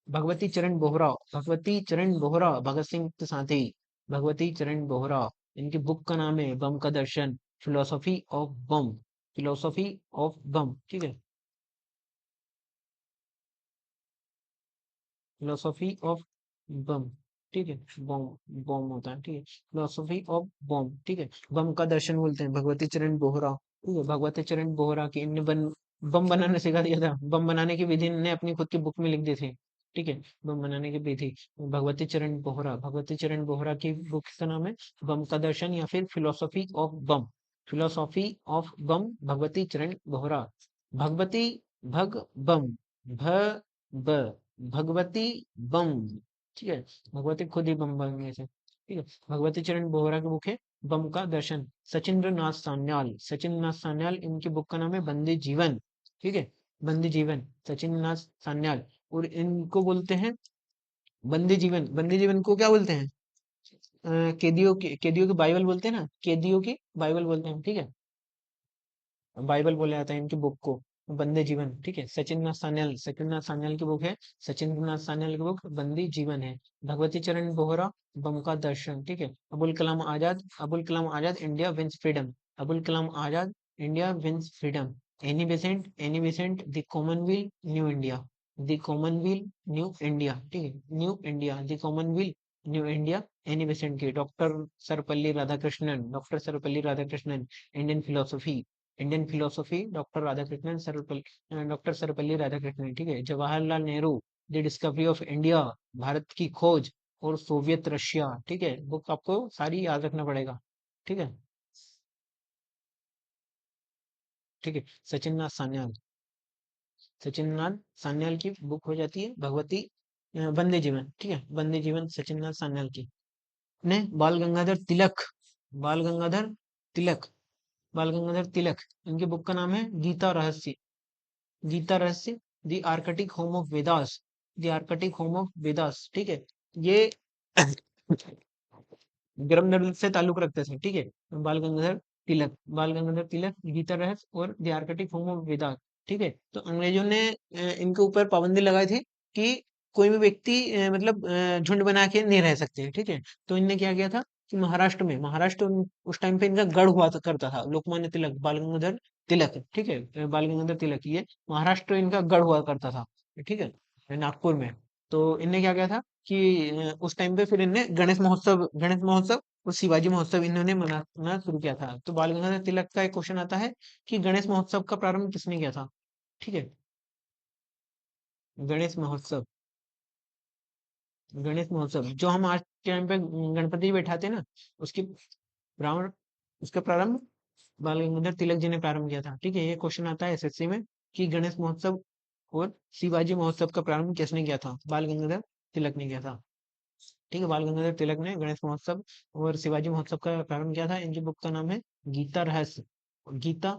भगवती चरण बोहरा, भगवती चरण बोहरा, भगत सिंह के साथी, भगवती चरण बोहरा, इनकी बुक का नाम है बम का दर्शन, philosophy of bomb, philosophy of bomb, ठीक है? फिलोसॉफी ऑफ बम, ठीक है? बम, बम होता है, ठीक है? फिलोसॉफी ऑफ बम, ठीक है? बम का दर्शन बोलते हैं भगवती चरण बोहरा, ठीक है? भगवती चरण बोहरा की इनने बम बनाना सिखा दिया था, बम बनाने की विधि इन्होंने अपनी खुद की बुक में लिख दी थी, ठीक है? बम बनाने की विधि, भगवती चरण बोहरा, भगवती चरण बोहरा की बुक का नाम है बम का दर्शन या फिर philosophy of bomb, philosophy of bomb, Bhagwati Charan Vohra. Bhagwati भग बम, भ ब भगवती बम, ठीक है? भगवती खुद ही बम बन गए थे, ठीक है? भगवती चरण बोहरा की बुक है बम का दर्शन। सचिंद्र नाथ सान्याल, सचिंद्र नाथ सान्याल, इनकी बुक का नाम है बंदी जीवन, ठीक है? बंदी जीवन, सचिंद्र नाथ सान्याल, और इनको बोलते हैं बंदी जीवन, बंदी जीवन को क्या बोलते हैं? कैदियों की बाइबल बोलते हैं ना, कैदियों की बाइबल बोलते हैं, ठीक है? बाइबल बोला जाता है इनकी बुक को, बंदे जीवन, ठीक है? सचिंद्र नाथ सान्याल, सचिंद्र नाथ सान्याल की बुक है, सचिंद्र नाथ सान्याल की बुक बंदी जीवन है। भगवती चरण बोहरा, बम का दर्शन, ठीक है? Abul Kalam Azad, Abul Kalam Azad, India wins freedom, Abul Kalam Azad, India wins freedom. Annie Besant the commonwealth new India, the commonwealth new India, ठीक है? New India, the commonwealth new India, Annie Besant की, doctor Sarvepalli Radhakrishnan, doctor Sarvepalli Radhakrishnan, Indian philosophy, Indian philosophy doctor Radhakrishnan Sarvepalli, doctor Sarvepalli Radhakrishnan, ठीक है? Jawaharlal Nehru, the discovery of India, Bharat की खोज, और Soviet Russia, ठीक है? बुक आपको सारी याद रखना पड़ेगा, ठीक है? ठीक है, सचिन नाथ सान्याल, सचिन नाथ सान्याल की बुक हो जाती है भगवती वंदे जीवन, ठीक है? वंदे जीवन सचिन नाथ सान्याल की। ने बाल गंगाधर तिलक, बाल गंगाधर तिलक, बाल गंगाधर तिलक, इनकी बुक का नाम है गीता रहस्य, गीता रहस्य, the Arctic home of Vedas, the Arctic home of Vedas, ठीक है? ये गर्म नल से ताल्लुक रखते थे, ठीक है? बाल गंगाधर तिलक, बाल गंगाधर तिलक, गीता रहस्य और the Arctic home of Vedas, ठीक है? तो अंग्रेजों ने इनके ऊपर पाबंदी लगाई थी कि कोई भी व्यक्ति मतलब झुंड बना के नहीं रह सकते, ठीक है? तो इनने क्या किया था कि महाराष्ट्र में, महाराष्ट्र उस टाइम पे इनका गढ़ हुआ करता था, लोकमान्य तिलक, बाल गंगाधर तिलक, ठीक है? बाल गंगाधर तिलक, ये महाराष्ट्र इनका गढ़ हुआ करता था, ठीक है? नागपुर में, तो इनने क्या किया था कि उस टाइम पे फिर इनने गणेश महोत्सव और शिवाजी महोत्सव इन्होंने मनाना शुरू किया था। तो बाल गंगाधर तिलक का एक क्वेश्चन आता है कि गणेश महोत्सव का प्रारंभ किसने किया था? ठीक है, गणेश महोत्सव। गणेश महोत्सव जो हम आज के टाइम पे गणपति बैठाते हैं ना, उसकी प्रारंभ उसका प्रारंभ बाल गंगाधर तिलक जी ने प्रारंभ किया था। ठीक है, ये क्वेश्चन आता है एसएससी में कि गणेश महोत्सव और शिवाजी महोत्सव का प्रारंभ किसने किया था? बाल गंगाधर तिलक ने किया था। ठीक है, बाल गंगाधर तिलक ने गणेश महोत्सव और शिवाजी महोत्सव का प्रारंभ किया था। इनकी बुक का नाम है गीता रहस्य। गीता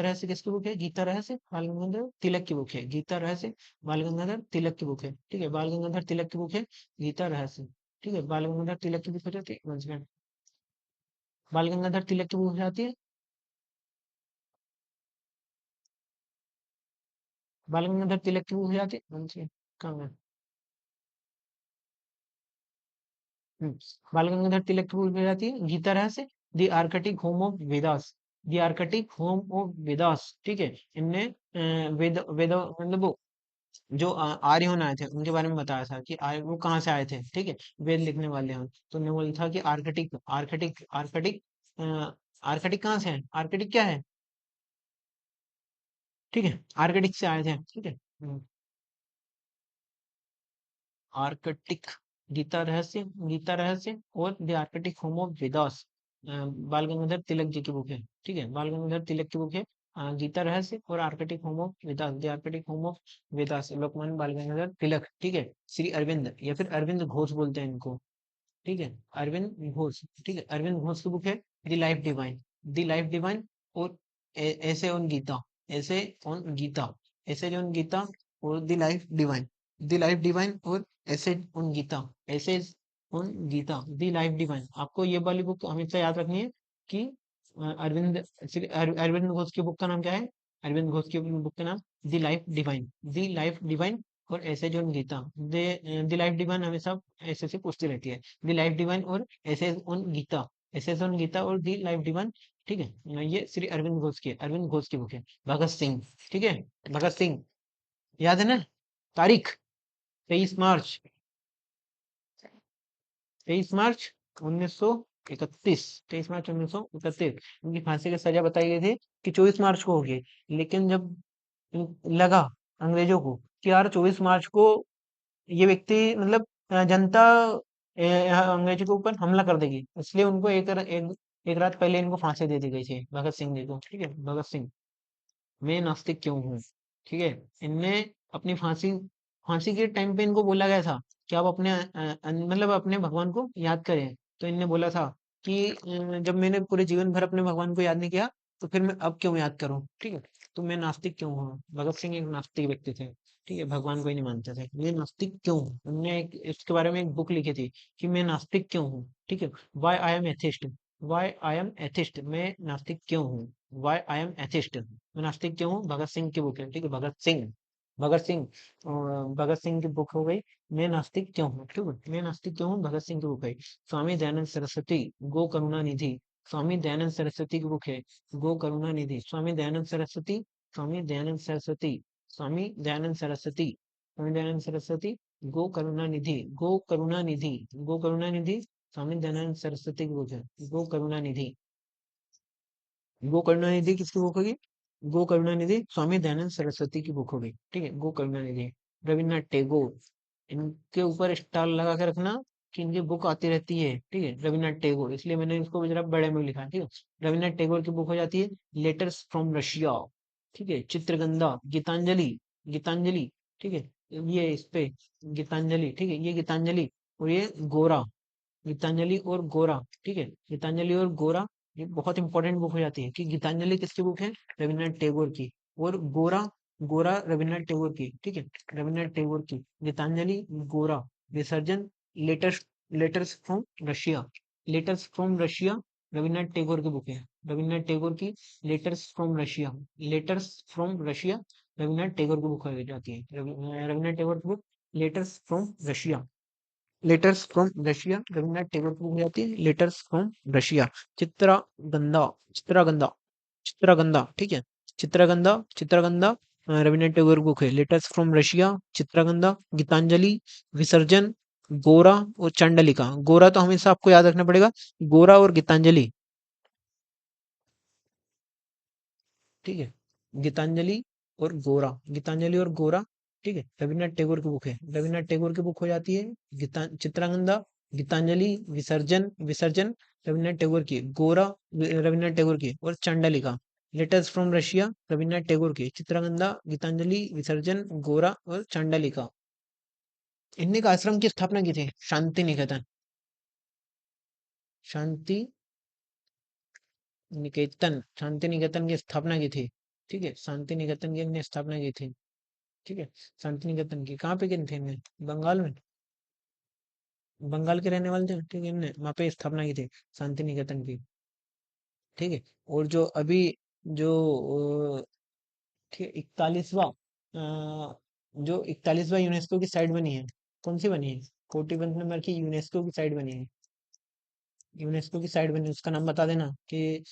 रहस्य किसकी बुक है? गीता रहस्य बाल गंगाधर तिलक की बुक है। गीता रहस्य बाल गंगाधर तिलक की बुक है। ठीक है, बाल गंगाधर तिलक की बुक है गीता रहस्य। ठीक है, बाल गंगाधर तिलक की बुक हो जाती है, once again, बाल गंगाधर तिलक की बुक हो जाती है, बाल गंगाधर तिलक की बुक हो जाती है, once again, कहाँ है? हम्म, बाल गंगाधर तिलक की बुक हो जाती है गीता रहस्य, the Arctic home of Vedas. The Arctic home of Vedas. ठीक है, इनने वेद वेद मतलब वो जो आर्यन आए थे उनके बारे में बताया था कि आर्य वो कहाँ से आए थे। ठीक है, वेद लिखने वाले हैं। तो उन्होंने बोला था कि आर्कटिक आर्कटिक आर्कटिक आर्कटिक कहाँ से है? आर्कटिक क्या है? ठीक है, आर्कटिक से आए थे। ठीक है, आर्कटिक, गीता रहस्य और the Arctic home of Vedas, बाल गंगाधर तिलक जी की बुक है। ठीक है, बाल गंगाधर तिलक की बुक है गीता रहस्य और Arctic home of Vedas, the Arctic home of Vedas, Lokmanya बाल गंगाधर तिलक। ठीक है, श्री अरविंद या फिर अरविंद घोष बोलते हैं इनको। ठीक है, अरविंद घोष। ठीक है, अरविंद घोष की बुक है द लाइफ डिवाइन और ऐसे on Gita, essays on Gita, essays on Gita और द लाइफ डिवाइन और ऐसे on Gita, essays on Gita, the life divine. आपको ये वाली बुक हमेशा याद रखनी है कि अरविंद घोष की बुक का नाम क्या है? अरविंद घोष की बुक का नाम द लाइफ डिवाइन और ऐसे जो गीता। द लाइफ डिवाइन हमेशा ऐसे से पूछती रहती है, द लाइफ डिवाइन और ऐसे ऑन गीता और दी लाइफ डिवाइन। ठीक है, ये श्री अरविंद घोष की बुक है। भगत सिंह। ठीक है, भगत सिंह याद है ना? तारीख 23 मार्च, 23 मार्च 1931, 23 मार्च 1931 उनकी फांसी की सजा बताई गई थी कि 24 मार्च को होगी। लेकिन जब लगा अंग्रेजों को कि यार 24 मार्च को ये व्यक्ति मतलब जनता अंग्रेजों के ऊपर हमला कर देगी, इसलिए उनको एक रात पहले इनको फांसी दे दी गई थी भगत सिंह जी को। ठीक है, भगत सिंह। मैं नास्तिक क्यों हूँ? ठीक है, इनने अपनी फांसी फांसी के टाइम पे इनको बोला गया था कि आप अपने मतलब अपने भगवान को याद करें। तो इनने बोला था कि जब मैंने पूरे जीवन भर अपने भगवान को याद नहीं किया तो फिर मैं अब क्यों याद करूं? ठीक है, तो मैं नास्तिक क्यों हूँ? भगत सिंह एक नास्तिक व्यक्ति थे। ठीक है, भगवान को ही नहीं मानते थे। मैं नास्तिक क्यों हूँ? उन्होंने इसके बारे में एक बुक लिखी थी कि मैं नास्तिक क्यों हूँ। ठीक है, वाई आई एम एथिस्ट, मैं नास्तिक क्यों हूँ? वाई आई एम एथिस्ट, मैं नास्तिक क्यों हूँ? भगत सिंह की बुक है। ठीक है, भगत सिंह की बुक हो गई मैं नास्तिक क्यों हूँ। ठीक है, मैं नास्तिक क्यों हूँ, भगत सिंह की बुक है। स्वामी दयानंद सरस्वती, गो करुणा निधि, स्वामी दयानंद सरस्वती की बुक है गो करुणा निधि। स्वामी दयानंद सरस्वती, स्वामी दयानंद सरस्वती की बुक है गो करुणा निधि। गो करुणानिधि किसकी बुक होगी? गो करुणानिधि स्वामी दयानंद सरस्वती की बुक होगी। ठीक है, गो करुणानिधि। रविन्द्रनाथ टैगोर, इनके ऊपर स्टार लगा के रखना कि इनकी बुक आती रहती है। ठीक है, रविन्द्रनाथ टैगोर, इसलिए मैंने इसको जरा बड़े में लिखा है। ठीक है, रविन्द्रनाथ टैगोर की बुक हो जाती है लेटर्स फ्रॉम रशिया। ठीक है, चित्रगंधा, गीतांजलि। ठीक है, ये इस पे गीतांजलि। ठीक है, ये गीतांजलि और ये गोरा, गीतांजलि और गोरा। ठीक है, गीतांजलि और गोरा ये बहुत इंपॉर्टेंट बुक हो जाती है कि गीतांजलि किसकी बुक है? रविन्द्रनाथ टैगोर की। और गोरा, गोरा रविन्द्रनाथ टैगोर की। ठीक है, रविन्द्रनाथ टैगोर की गीतांजलि, गोरा, विसर्जन, letters letters from Russia, letters from Russia Rabindranath Tagore की बुक है। रविन्द्रनाथ टैगोर की letters from Russia Rabindranath Tagore की बुक हो जाती है। रविन्द्रनाथ टैगोर की book letters from Russia Rabindranath Tagore की हो जाती है लेटर्स फ्रॉम रशिया। चित्रागंधा, चित्रागंधा, चित्रागंधा। ठीक है, चित्रागंधा, चित्रागंधा रविन्द्रनाथ टैगोर बुक है letters from Russia, Chitrangada, Gitanjali, Visarjan, Gora और चंडलिका। गोरा तो हमेशा आपको याद रखना पड़ेगा, गोरा और गीतांजलि, ठीक है। गीतांजलि और गोरा, गीतांजलि और गोरा, ठीक है, रविन्द्रनाथ टैगोर की बुक है। रविन्द्रनाथ टैगोर की बुक हो जाती है गीता चित्रांगदा, गीतांजलि, विसर्जन, विसर्जन रविन्द्रनाथ टैगोर की, गोरा रविन्द्रनाथ टैगोर की, और Chandalika letters from Russia Rabindranath Tagore की, चित्रांगदा, गीतांजलि, विसर्जन, गोरा और चंडलिका। इनने एक आश्रम की स्थापना की थी, शांति निकेतन, शांति निकेतन, शांति निकेतन की स्थापना की थी, ठीक है, शांति निकेतन की इनने स्थापना की थी, ठीक है। शांति निकेतन की कहाँ पे की थी इनने? बंगाल में, बंगाल के रहने वाले थे, ठीक है, इनने वहाँ पे स्थापना की थी शांति निकेतन की, ठीक है। और जो अभी जो ठीक 41वां जो 41वां यूनेस्को की साइट बनी है, कौन सी बनी है? 41 नंबर की यूनेस्को की साइट बनी है, यूनेस्को की साइट बनी, उसका नाम बता देना कि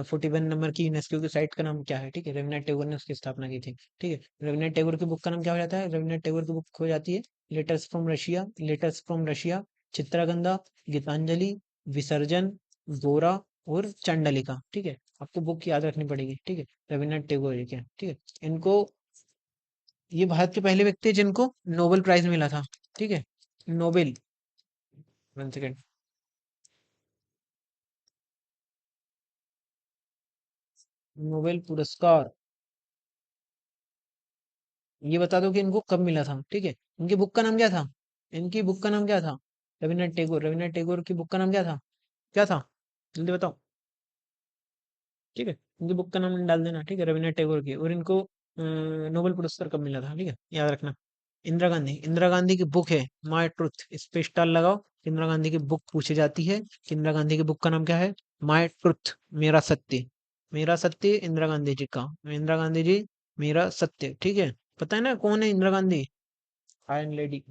41 नंबर की यूनेस्को की साइट का नाम क्या है, ठीक है। रविन्द्रनाथ टैगोर ने उसकी स्थापना की थी, ठीक है। रविन्द्रनाथ टैगोर की बुक का नाम क्या हो जाता है? रविन्द्रनाथ टैगोर की बुक हो जाती है letters from Russia, letters from Russia, Chitrangada, Gitanjali, Visarjan, Gora और चंडलिका, ठीक है। आपको बुक याद रखनी पड़ेगी, ठीक है, रविन्द्रनाथ टैगोर जी के, ठीक है। इनको, ये भारत के पहले व्यक्ति हैं जिनको नोबेल प्राइज मिला था, ठीक है, नोबेल, 1 सेकेंड, नोबेल पुरस्कार, ये बता दो कि इनको कब मिला था, ठीक है। इनकी बुक का नाम क्या था? इनकी बुक का नाम क्या था? रविन्द्रनाथ टैगोर, रविन्द्रनाथ टैगोर की बुक का नाम क्या था? क्या था? जल्दी बताओ, ठीक है। इनकी बुक का नाम डाल देना, ठीक है, रविन्द्रनाथ टैगोर की। और इनको नोबेल पुरस्कार कब मिला था, ठीक है, याद रखना। इंदिरा गांधी, इंदिरा गांधी की बुक है माय ट्रुथ, इस पे स्टार लगाओ। इंदिरा गांधी की बुक पूछी जाती है कि इंदिरा गांधी की बुक का नाम क्या है? माय ट्रुथ, मेरा सत्य, मेरा सत्य, इंदिरा गांधी जी का, इंदिरा गांधी जी मेरा सत्य, ठीक है। पता है ना कौन है Indira Gandhi? Iron lady,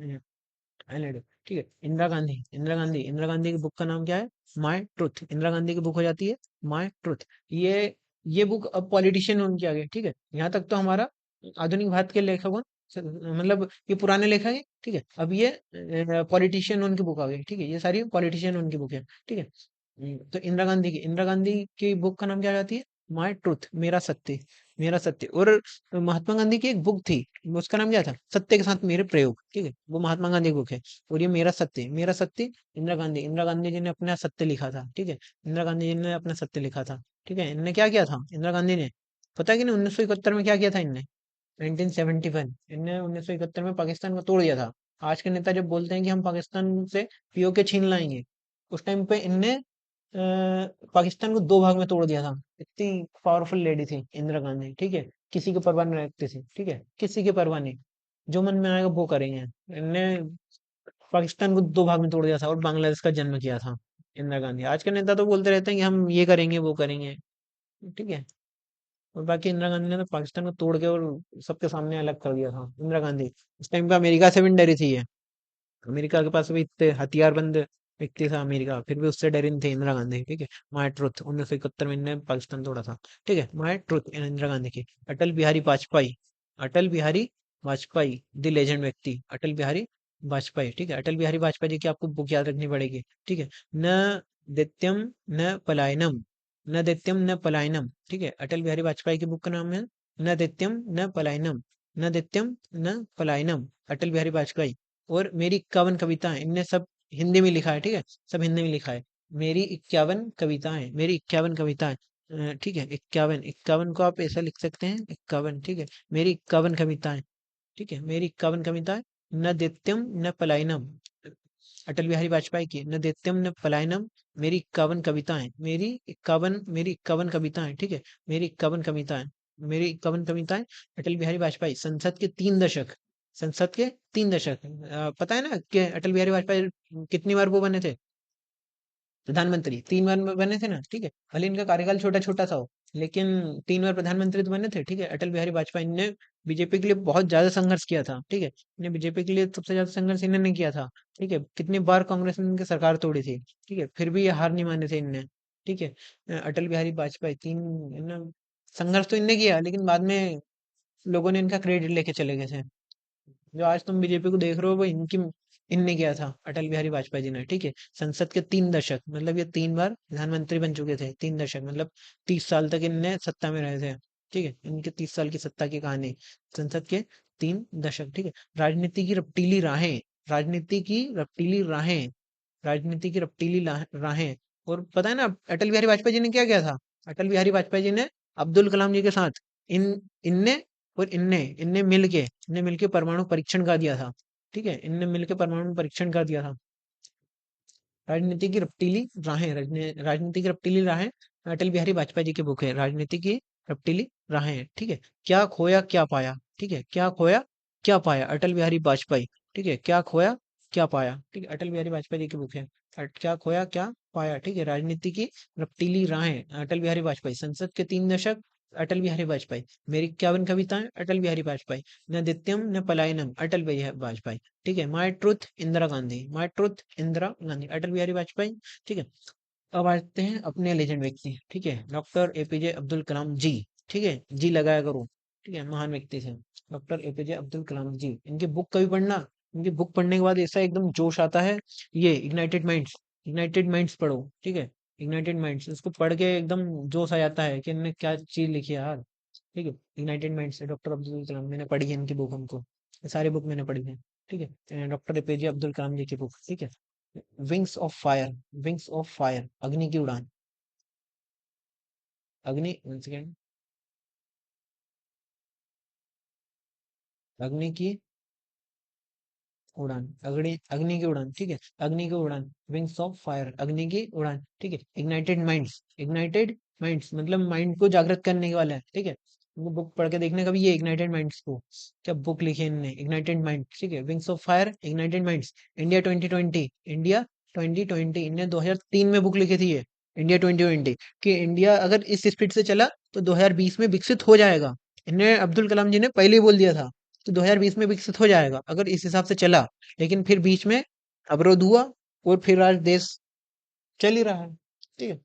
iron, ठीक है। इंदिरा गांधी, इंदिरा गांधी, इंदिरा गांधी की बुक का नाम क्या है? माय ट्रुथ, इंदिरा गांधी की बुक हो जाती है माय ट्रुथ। ये ये बुक अब पॉलिटिशियन उनके आगे, ठीक है। यहाँ तक तो हमारा आधुनिक भारत के लेखक मतलब ये पुराने लेखक है, ठीक है। अब ये पॉलिटिशियन उनकी बुक आ गई, ठीक है, ये सारी पॉलिटिशियन उनकी बुक है, ठीक है। तो इंदिरा गांधी की बुक का नाम क्या जाती है? माय ट्रुथ, मेरा सत्य, मेरा सत्य। और महात्मा गांधी की एक बुक थी, उसका नाम क्या था? सत्य के साथ मेरे प्रयोग, ठीक है, वो महात्मा गांधी की बुक है। और ये मेरा सत्य, मेरा सत्य, इंदिरा गांधी जी ने अपना सत्य लिखा था, ठीक है। इंदिरा गांधी जी ने अपना सत्य लिखा था, ठीक है। इनने क्या किया था इंदिरा गांधी ने? पता है कि नहीं 1971 में क्या किया था इनने? 1971, इनने 1971 में पाकिस्तान को तोड़ दिया था। आज के नेता जब बोलते हैं कि हम पाकिस्तान से पीओके छीन लाएंगे, उस टाइम पे इनने पाकिस्तान को दो भाग में तोड़ दिया था। इतनी पावरफुल लेडी थी इंदिरा गांधी, ठीक है। किसी के परवाह नहीं रखती थी, ठीक है, किसी के परवाह नहीं, जो मन में आएगा वो करेंगे। इनने पाकिस्तान को दो भाग में तोड़ दिया था और बांग्लादेश का जन्म किया था इंदिरा गांधी। आज के नेता तो बोलते रहते हैं कि हम ये करेंगे वो करेंगे, ठीक है। और बाकी इंदिरा गांधी ने तो पाकिस्तान को तोड़ के और सबके सामने अलग कर दिया था इंदिरा गांधी। उस टाइम पे अमेरिका से भी डरी थी ये, अमेरिका के पास भी इतने हथियारबंद व्यक्ति था अमेरिका, फिर भी उससे डरी नहीं थी इंदिरा गांधी, ठीक है। माय ट्रुथ, 1971 में इन्होंने पाकिस्तान तोड़ा था, ठीक है। माय ट्रुथ, इंदिरा गांधी की। अटल बिहारी वाजपेयी, अटल बिहारी वाजपेयी, द लेजेंड व्यक्ति अटल बिहारी वाजपेयी, ठीक है। अटल बिहारी वाजपेयी जी की आपको बुक याद रखनी पड़ेगी, ठीक है। न दैत्यम न पलायनम, न दैत्यम न पलायनम, ठीक है। अटल बिहारी वाजपेयी की बुक का नाम है न दैत्यम न पलायनम, न दैत्यम न पलायनम, अटल बिहारी वाजपेयी। और मेरी 51 कविताएं, इनने सब हिंदी में लिखा है, ठीक है, सब हिंदी में लिखा है। मेरी 51 कविताएं, मेरी 51 कविताएं, ठीक है, 51, 51 को आप ऐसा लिख सकते हैं 51, ठीक है। मेरी 51 कविताएं, ठीक है, मेरी 51 कविताएं। न नित्यम न पलायनम, अटल बिहारी वाजपेयी की, न नित्यम न पलायनम, मेरी 51 कविताएं, मेरी 51 कविताएं, ठीक है, मेरी 51 कविताएं, मेरी 51 कविताएं। अटल बिहारी वाजपेयी, संसद के 3 दशक, संसद के 3 दशक, पता है ना कि अटल बिहारी वाजपेयी कितनी बार वो बने थे प्रधानमंत्री? 3 बार में बने थे ना, ठीक है। भले इनका कार्यकाल छोटा छोटा सा हो, लेकिन 3 बार प्रधानमंत्री तो बने थे, ठीक है। अटल बिहारी वाजपेयी ने बीजेपी के लिए बहुत ज्यादा संघर्ष किया था, ठीक है। इन्हें बीजेपी के लिए सबसे ज्यादा संघर्ष इन्होंने किया था, ठीक है। कितनी बार कांग्रेस ने इनकी सरकार तोड़ी थी, ठीक है, फिर भी ये हार नहीं माने थे इनने, ठीक है। अटल बिहारी वाजपेयी, तीन, इन्होंने संघर्ष तो इनने किया, लेकिन बाद में लोगों ने इनका क्रेडिट लेके चले गए थे। जो आज तुम बीजेपी को देख रहे हो वो इनकी इनने किया था, अटल बिहारी वाजपेयी जी ने, ठीक है। संसद के 3 दशक, मतलब ये 3 बार प्रधानमंत्री बन चुके थे। 3 दशक मतलब 30 साल तक इनने सत्ता में रहे थे, ठीक है। इनके 30 साल की सत्ता की कहानी, संसद के 3 दशक, ठीक है। राजनीति की रपटीली राहें, राजनीति की रपटीली राहें, राजनीति की रपटीली राहें। और पता है ना अटल बिहारी वाजपेयी जी ने क्या किया था? अटल बिहारी वाजपेयी जी ने अब्दुल कलाम जी के साथ इन इनने और इनने इनने मिलके परमाणु परीक्षण कर दिया था, ठीक है। इनने मिलके परमाणु परीक्षण कर दिया था। राजनीति की रपटीली राहें, राजनीति की रपटीली राहें, अटल बिहारी वाजपेयी जी की बुक है, राजनीति की रपटीली राहें, ठीक है। क्या खोया क्या पाया, ठीक है। क्या खोया क्या पाया, अटल बिहारी वाजपेयी, ठीक है। क्या खोया क्या पाया, ठीक है। अटल बिहारी वाजपेयी जी की बुक है। क्या खोया क्या पाया, ठीक है। राजनीति की रपटीली राहें, अटल बिहारी वाजपेयी। संसद के 3 दशक, अटल बिहारी वाजपेयी। मेरी 51 कविताएं, अटल बिहारी वाजपेयी। न दित्यम न पलायनम, अटल बिहारी वाजपेयी, ठीक है। माई ट्रुथ इंदिरा गांधी, माई ट्रुथ इंदिरा गांधी, अटल बिहारी वाजपेयी, ठीक है। अब आते हैं अपने लेजेंड व्यक्ति, ठीक है, डॉक्टर एपीजे अब्दुल कलाम जी, ठीक है। जी लगाया करो, ठीक है, महान व्यक्ति थे डॉक्टर एपीजे अब्दुल कलाम जी। इनकी बुक कभी पढ़ना, इनकी बुक पढ़ने के बाद ऐसा एकदम जोश आता है। ये इग्नाइटेड माइंड्स, इग्नाइटेड माइंड्स पढ़ो, ठीक है। इग्नाइटेड माइंड्स, इसको पढ़ के एकदम जोश आ जाता है कि इन्होंने क्या चीज लिखी है यार, ठीक है। यूनाइटेड माइंड्स से डॉक्टर अब्दुल कलाम, मैंने पढ़ी है इनकी बुक, हमको ये सारी बुक मैंने पढ़ी है, ठीक है। डॉक्टर एपीजे अब्दुल कलाम जी की बुक, ठीक है। Wings of fire, wings of fire, अग्नि की उड़ान, अग्नि, वन सेकेंड, अग्नि की उड़ान, अग्नि अग्नि की उड़ान, ठीक है। अग्नि की उड़ान, विंग्स ऑफ फायर, अग्नि की उड़ान, ठीक है। इग्नाइटेड माइंड्स, इग्नाइटेड माइंड्स मतलब माइंड को जागृत करने के वाला है, ठीक है। वो बुक पढ़ के देखने का भी, ये इग्नाइटेड माइंड्स को क्या बुक लिखी है इनने, इग्नाइटेड माइंड, ठीक है। Wings of fire, ignited minds, India 2020, India 2020, इनने 2003 में बुक लिखी थी ये, इंडिया 2020, कि इंडिया अगर इस स्पीड से चला तो 2020 में विकसित हो जाएगा। इन्हें अब्दुल कलाम जी ने पहले ही बोल दिया था तो 2020 में विकसित हो जाएगा अगर इस हिसाब से चला। लेकिन फिर बीच में अवरोध हुआ और फिर आज देश चल ही रहा है, ठीक है।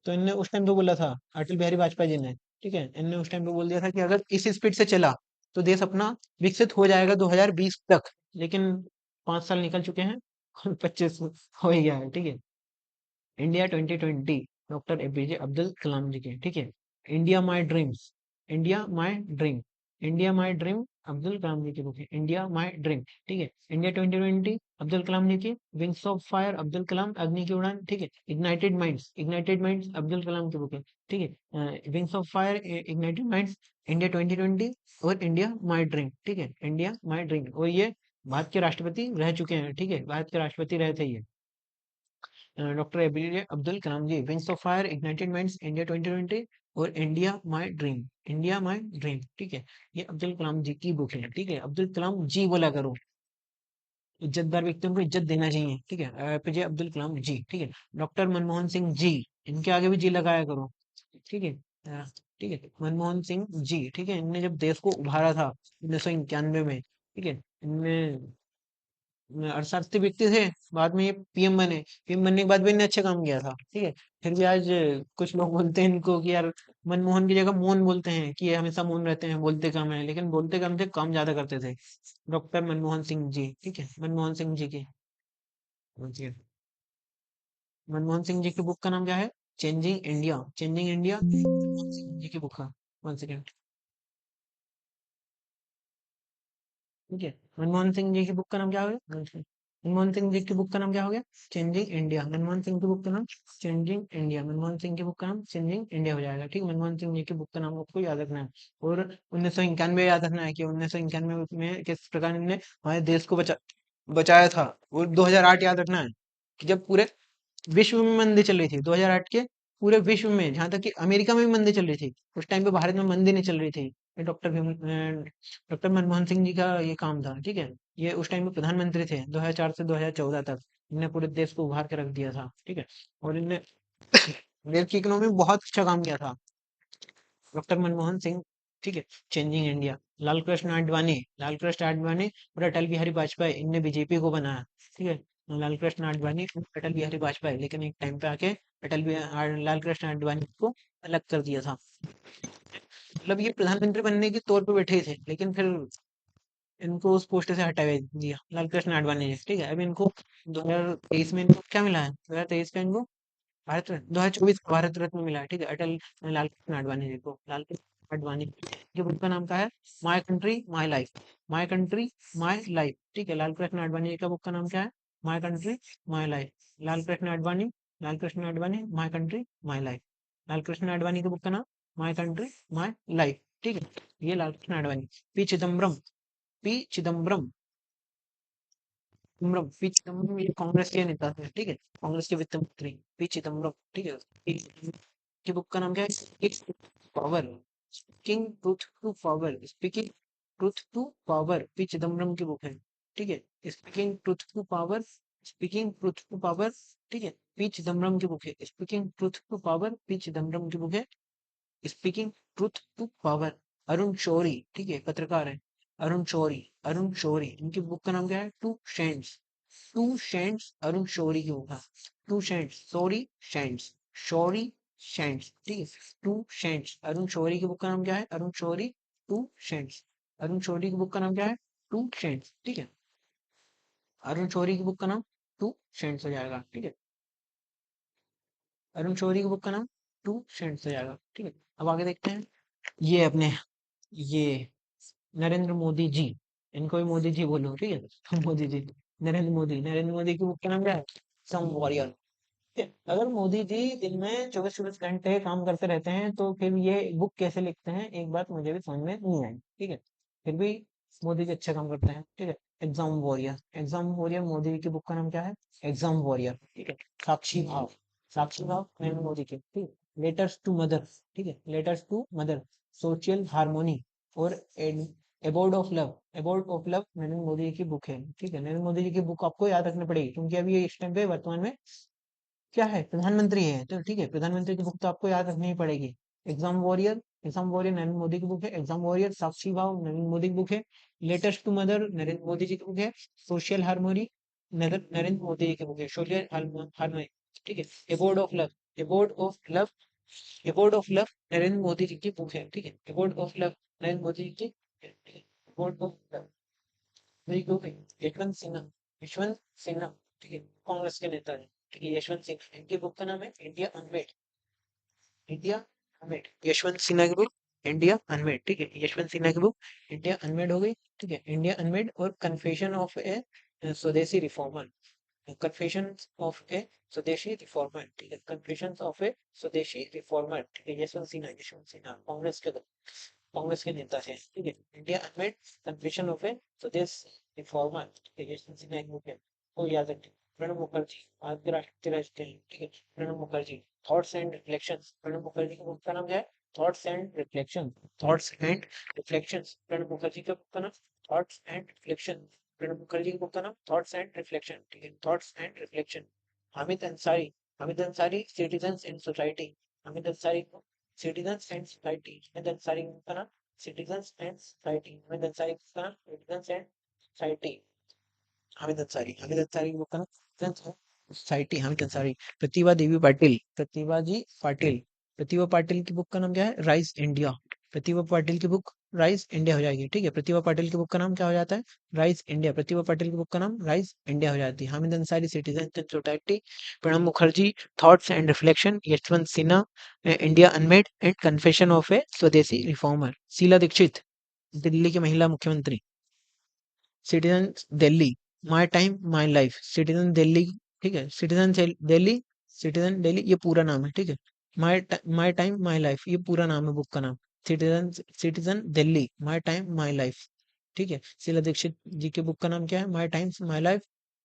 तो इनने उस टाइम पे बोला था, अटल बिहारी वाजपेयी जी ने, ठीक है, इनने उस टाइम पे बोल दिया था कि अगर इस स्पीड से चला तो देश अपना विकसित हो जाएगा 2020 तक। लेकिन 5 साल निकल चुके हैं और 25 हो ही गया है, ठीक है। India 2020, doctor APJ Abdul Kalam ji के, ठीक है। India my dreams, India my dream, India my dream, Abdul Kalam ji की बुक है, इंडिया माय ड्रीम, ठीक है। इंडिया 2020, अब्दुल कलाम जी की। Wings of fire, Abdul Kalam, अग्नि की उड़ान, ठीक है। Ignited minds, ignited minds, Abdul Kalam की बुक है, ठीक है। Wings of fire, ignited minds, India 2020 और इंडिया माय ड्रीम, ठीक है। इंडिया माय ड्रीम, और ये भारत के राष्ट्रपति रह चुके हैं, ठीक है, भारत के राष्ट्रपति रहे थे ये, doctor APJ Abdul Kalam ji. Wings of fire, ignited minds, India 2020 और India my dream, India my dream, ठीक है। ये अब्दुल कलाम जी की बुक है, ठीक है। अब्दुल कलाम जी बोला करो, इज्जतदार व्यक्तियों को इज्जत देना चाहिए, ठीक है। एपीजे अब्दुल कलाम जी, ठीक है। डॉक्टर मनमोहन सिंह जी, इनके आगे भी जी लगाया करो, ठीक है। ठीक है, मनमोहन सिंह जी, ठीक है। इनने जब देश को उभारा था 1991 में, ठीक है। इनमें अर्थशास्त्री व्यक्ति थे, बाद में ये पीएम बने, पीएम बनने के बाद भी इन्होंने अच्छा काम किया था, ठीक है। फिर भी आज कुछ लोग बोलते हैं इनको कि यार मनमोहन की जगह मोहन बोलते हैं, कि ये हमेशा मौन रहते हैं, बोलते कम है, लेकिन बोलते कम थे, काम ज्यादा करते थे। डॉक्टर मनमोहन सिंह जी, ठीक है, मनमोहन सिंह जी की, जी, मनमोहन सिंह जी की बुक का नाम क्या है? Changing India, changing India, Manmohan Singh ji की बुक का, 1 सेकेंड, ठीक है। मनमोहन सिंह जी की बुक का नाम क्या हो गया? मनमोहन सिंह जी की बुक का नाम क्या हो गया? Changing India. मनमोहन सिंह की बुक का नाम चेंजिंग इंडिया, मनमोहन सिंह की बुक का नाम चेंजिंग इंडिया हो जाएगा, ठीक है। मनमोहन सिंह जी की बुक का नाम आपको याद रखना है। और 1991 याद रखना है कि 1991 में किस प्रकार इन्होंने हमारे देश को बचाया था। और 2008 याद रखना है कि जब पूरे विश्व में मंदी चल रही थी, 2008 के पूरे विश्व में, जहां तक कि अमेरिका में भी मंदी चल रही थी, उस टाइम पे भारत में मंदी नहीं चल रही थी। ये डॉक्टर मनमोहन सिंह जी का ये काम था, ठीक है। ये उस टाइम पे प्रधानमंत्री थे 2004 से 2014 तक। इन्होंने पूरे देश को उभार के रख दिया था, ठीक है। और इनने देश की इकोनॉमी में बहुत अच्छा काम किया था डॉक्टर मनमोहन सिंह, ठीक है। चेंजिंग इंडिया, लाल कृष्ण आडवाणी, लाल कृष्ण आडवाणी और अटल बिहारी वाजपेयी, इनने बीजेपी को बनाया, ठीक है। लाल कृष्ण आडवाणी और अटल बिहारी वाजपेयी, लेकिन एक टाइम पे आके लाल कृष्ण आडवाणी को अलग कर दिया था। मतलब ये प्रधानमंत्री बनने के तौर पे बैठे थे, लेकिन फिर इनको उस पोस्ट से हटा दिया लाल कृष्ण आडवाणी ने, ठीक है। अब इनको 2023 में इनको क्या मिला है, 2023 का इनको भारत रत्न, 2024 का भारत रत्न मिला है, ठीक है, अटल लाल कृष्ण आडवाणी जी को। लाल कृष्ण आडवाणी की बुक का नाम क्या है, my country my life, my country my life, ठीक है। लाल कृष्ण आडवाणी जी का बुक का नाम क्या है, my country my life. Lal Krishna Advani, Lal Krishna Advani, my country my life. Lal Krishna Advani की बुक का नाम माय कंट्री माय लाइफ, ठीक है। ये Lal Krishna Advani. P Chidambaram, P Chidambaram, P Chidambaram ये कांग्रेस के नेता थे, ठीक है, कांग्रेस के वित्त मंत्री पी चिदम्बरम, ठीक है। पी चिदम्बरम की बुक का नाम क्या है, power, speaking truth to power, speaking truth to power, P Chidambaram की बुक है, ठीक है। Speaking truth to power, speaking truth to power, ठीक है, पी चिदम्बरम की बुक है। Speaking truth to power, P Chidambaram की बुक है। Speaking truth to power, Arun Shourie, ठीक है, पत्रकार है, अरुण शौरी, अरुण शौरी, इनकी बुक का नाम क्या है, टू शेंड्स, टू शेंड्स, अरुण शौरी की बुक है, टू शेंड्स, सॉरी शेंड्स, शौरी शेंड्स, ठीक है, टू शेंड्स, अरुण शौरी की बुक का नाम क्या है, अरुण शौरी, टू शेंड्स, अरुण शौरी की बुक का नाम क्या है, टू शेंड्स, ठीक है। अरुण शौरी की बुक का नाम टू शेंड्स हो जाएगा, ठीक है। अरुण शौरी की बुक का नाम टू शेंड्स हो जाएगा, ठीक है। अब आगे देखते हैं, ये अपने ये नरेंद्र मोदी जी, इनको भी मोदी जी बोलो, ठीक है। तो मोदी जी, नरेंद्र मोदी, नरेंद्र मोदी की बुक का नाम क्या है, सम वॉरियर, ठीक है। अगर मोदी जी दिन में 24-24 घंटे काम करते रहते हैं तो फिर ये बुक कैसे लिखते हैं, एक बात मुझे भी समझ में नहीं आई, ठीक है। फिर भी मोदी जी अच्छा काम करते हैं, ठीक है। Exam warrior, exam warrior, Modi ji की बुक का नाम क्या है, एग्जाम वॉरियर, ठीक है। साक्षी भाव, साक्षी भाव नरेंद्र मोदी की, ठीक है। लेटर्स टू मदर, ठीक है, letters to mother, social harmony और abode of love, abode of love Narendra Modi ji की बुक है, ठीक है। नरेंद्र मोदी जी की बुक आपको याद रखनी पड़ेगी, क्योंकि अभी ये इस टाइम पे वर्तमान में क्या है, प्रधानमंत्री है, तो ठीक है, प्रधानमंत्री की बुक तो आपको याद रखनी ही पड़ेगी। Exam warrior, exam warrior Narendra Modi की बुक है, एग्जाम वॉरियर। साक्षी भाव नरेंद्र मोदी की बुक है। Letters to mother Narendra Modi ji की बुक है। सोशल हार्मोनी नरेंद्र मोदी जी की बुक है, सोशल हार्मोनी, ठीक है। Abode of love, abode of love, abode of love Narendra Modi ji की बुक है, ठीक है। Abode of love Narendra Modi ji की, एबोर्ड ऑफ लव मेरी बुक है। यशवंत सिन्हा, यशवंत सिन्हा, ठीक है, कांग्रेस के नेता है, ठीक है, यशवंत सिन्हा, इनकी बुक का नाम है India Unmade, India Unmade, Yashwant Sinha की बुक इंडिया अनमेड, ठीक है। यशवंत सिन्हा की बुक इंडिया अनमेड हो गई, ठीक है, इंडिया अनमेड। और confession of a swadeshi reformer, confession of a swadeshi reformer, ठीक है, confession of a swadeshi reformer, ठीक है। यशवंत सिन्हा, यशवंत सिन्हा कांग्रेस के नेता है, ठीक है। इंडिया अनमेड, कन्फेशन ऑफ ए स्वदेश रिफॉर्मर, ठीक है, यशवंत सिन्हा एक बुक है, वो याद रखें। प्रणब मुखर्जी, भारत के राष्ट्रपति हैं, ठीक है, Pranab Mukherjee, thoughts and reflections, Pranab Mukherjee की बुक का नाम क्या है, thoughts and reflection, thoughts and reflections, Pranab Mukherjee का बुक का नाम thoughts and reflection, Pranab Mukherjee की बुक का नाम थॉट्स एंड रिफ्लेक्शन, ठीक है, thoughts and reflection. Hamid Ansari, Hamid Ansari, citizens and society, Hamid Ansari को citizens and society, Hamid Ansari का नाम citizens and society, Hamid Ansari का नाम citizens and society, Hamid Ansari, Hamid Ansari की बुक का नाम citizens and society, Hamid Ansari. Pratibha Devi Patil, Pratibha ji Patil, Pratibha Patil की बुक का नाम क्या है, राइज इंडिया, प्रतिभा पाटिल की बुक राइज इंडिया हो जाएगी, ठीक है। प्रतिभा पाटिल की बुक का नाम क्या हो जाता है, राइज इंडिया, प्रतिभा पाटिल की बुक का नाम राइज इंडिया हो जाती है। Hamid Ansari citizen and society, Pranab Mukherjee thoughts and reflection, Yashwant Sinha India unmade and confession of a swadeshi reformer. Sheila Dikshit, Delhi की महिला मुख्यमंत्री, citizen Delhi, my time my life, citizen Delhi, ठीक है, सिटीजन दिल्ली, सिटीजन दिल्ली ये पूरा नाम है, ठीक है। माय टाइम माय लाइफ ये पूरा नाम है बुक का नाम, citizen, citizen Delhi, my time my life, ठीक है। शीला दीक्षित जी के बुक का नाम क्या है, माय टाइम्स माय लाइफ।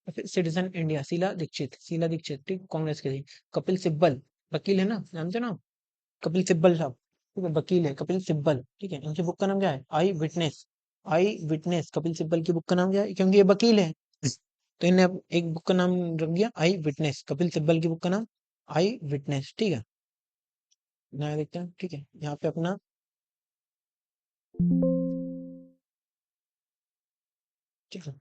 फिर सिटीजन इंडिया, शीला दीक्षित, शीला दीक्षित, ठीक, कांग्रेस के थी। कपिल सिब्बल, वकील है ना, जानते हो ना, कपिल सिब्बल साहब, ठीक है, वकील है कपिल सिब्बल, ठीक है। इनकी बुक का नाम क्या है, आई विटनेस, आई विटनेस, कपिल सिब्बल की बुक का नाम क्या है, क्योंकि ये वकील है तो इन्हें अब एक बुक का नाम रख दिया आई विटनेस, कपिल सिब्बल की बुक का नाम आई विटनेस, ठीक है। नया देखते हैं, ठीक है, यहाँ पे अपना, ठीक है,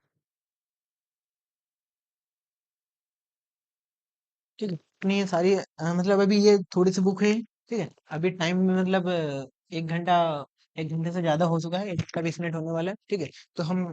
ठीक है, अपनी ये सारी मतलब अभी ये थोड़ी सी बुक है, ठीक है। अभी टाइम में मतलब एक घंटा, एक घंटे से ज्यादा हो चुका है, 1 घंटा 20 मिनट होने वाला है, ठीक है। तो हम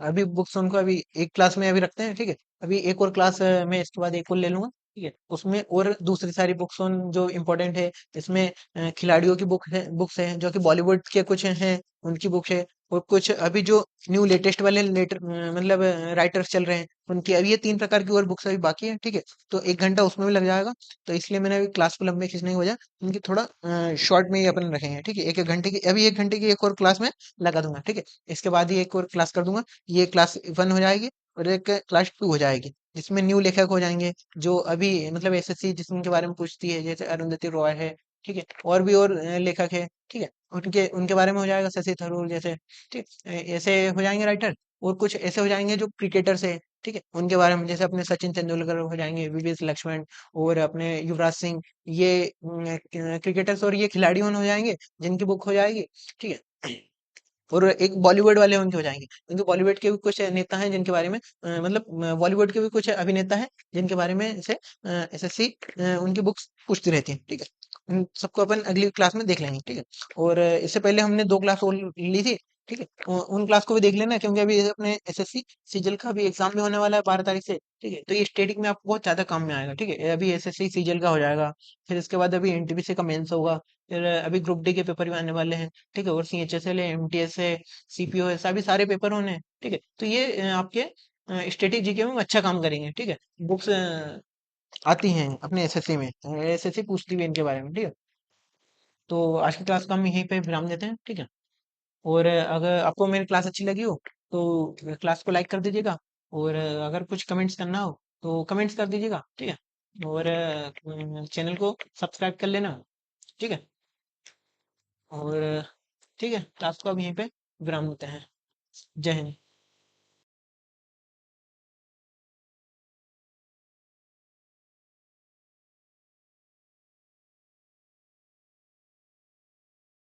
अभी बुक्स उनको अभी एक क्लास में अभी रखते हैं, ठीक है। अभी एक और क्लास में इसके बाद एक और ले लूंगा, ठीक है। उसमें और दूसरी सारी बुक्स उन जो इम्पोर्टेंट है, इसमें खिलाड़ियों की बुक्स है जो कि बॉलीवुड के कुछ हैं, उनकी बुक है। और कुछ अभी जो न्यू लेटेस्ट वाले मतलब राइटर्स चल रहे हैं, उनकी अभी ये 3 प्रकार की और बुक्स अभी बाकी है, ठीक है। तो 1 घंटा उसमें भी लग जाएगा। तो इसलिए मैंने अभी क्लास को लंबे खींचने की वजह इनकी थोड़ा शॉर्ट में ही अपन रखेंगे, ठीक है। एक एक घंटे की अभी 1 घंटे की एक और क्लास में लगा दूंगा, ठीक है। इसके बाद ही एक और क्लास कर दूंगा, ये क्लास 1 हो जाएगी और एक क्लास 2 हो जाएगी, जिसमें न्यू लेखक हो जाएंगे, जो अभी मतलब एसएससी जिसके बारे में पूछती है, जैसे अरुंधति रॉय है, ठीक है। और भी और लेखक है, ठीक है। उनके उनके बारे में हो जाएगा, शशि थरूर जैसे, ठीक। ऐसे हो जाएंगे राइटर। और कुछ ऐसे हो जाएंगे जो क्रिकेटर्स है, ठीक है, उनके बारे में, जैसे अपने सचिन तेंदुलकर हो जाएंगे, वीवीएस लक्ष्मण और अपने युवराज सिंह। ये क्रिकेटर्स और ये खिलाड़ियों हो जाएंगे, जिनकी बुक हो जाएगी, ठीक है। और एक बॉलीवुड वाले उनके हो जाएंगे, क्योंकि बॉलीवुड के भी कुछ नेता हैं जिनके बारे में मतलब बॉलीवुड के भी कुछ अभिनेता हैं जिनके बारे में जैसे एसएससी उनकी बुक्स पूछती रहती है, ठीक है। उन सबको अपन अगली क्लास में देख लेंगे, ठीक है। और इससे पहले हमने 2 क्लास और ली थी, ठीक है। उन क्लास को भी देख लेना, क्योंकि अभी अपने एसएससी सीजल का भी एग्जाम भी होने वाला है 12 तारीख से, ठीक है। तो ये स्टेटिक में आपको बहुत ज्यादा काम में आएगा, ठीक है। अभी एसएससी सीजल का हो जाएगा, फिर इसके बाद अभी एनटीपीसी का मेंस होगा, फिर अभी ग्रुप डी के पेपर भी आने वाले हैं, ठीक है। और सीएचएसएल है, एमटीएस है, सीपीओ है, सभी सारे पेपर होने हैं, ठीक है। तो ये आपके स्टैटिक जीके में अच्छा काम करेंगे, ठीक है। बुक्स आती हैं अपने एसएससी में, एसएससी पूछती भी है इनके बारे में, ठीक है। तो आज की क्लास को हम यहीं पे विराम देते हैं, ठीक है। और अगर आपको मेरी क्लास अच्छी लगी हो तो क्लास को लाइक कर दीजिएगा। और अगर कुछ कमेंट्स करना हो तो कमेंट्स कर दीजिएगा, ठीक है। और चैनल को सब्सक्राइब कर लेना, ठीक है। और ठीक है, क्लास को अब यहीं पे विराम देते हैं। जय हिंद।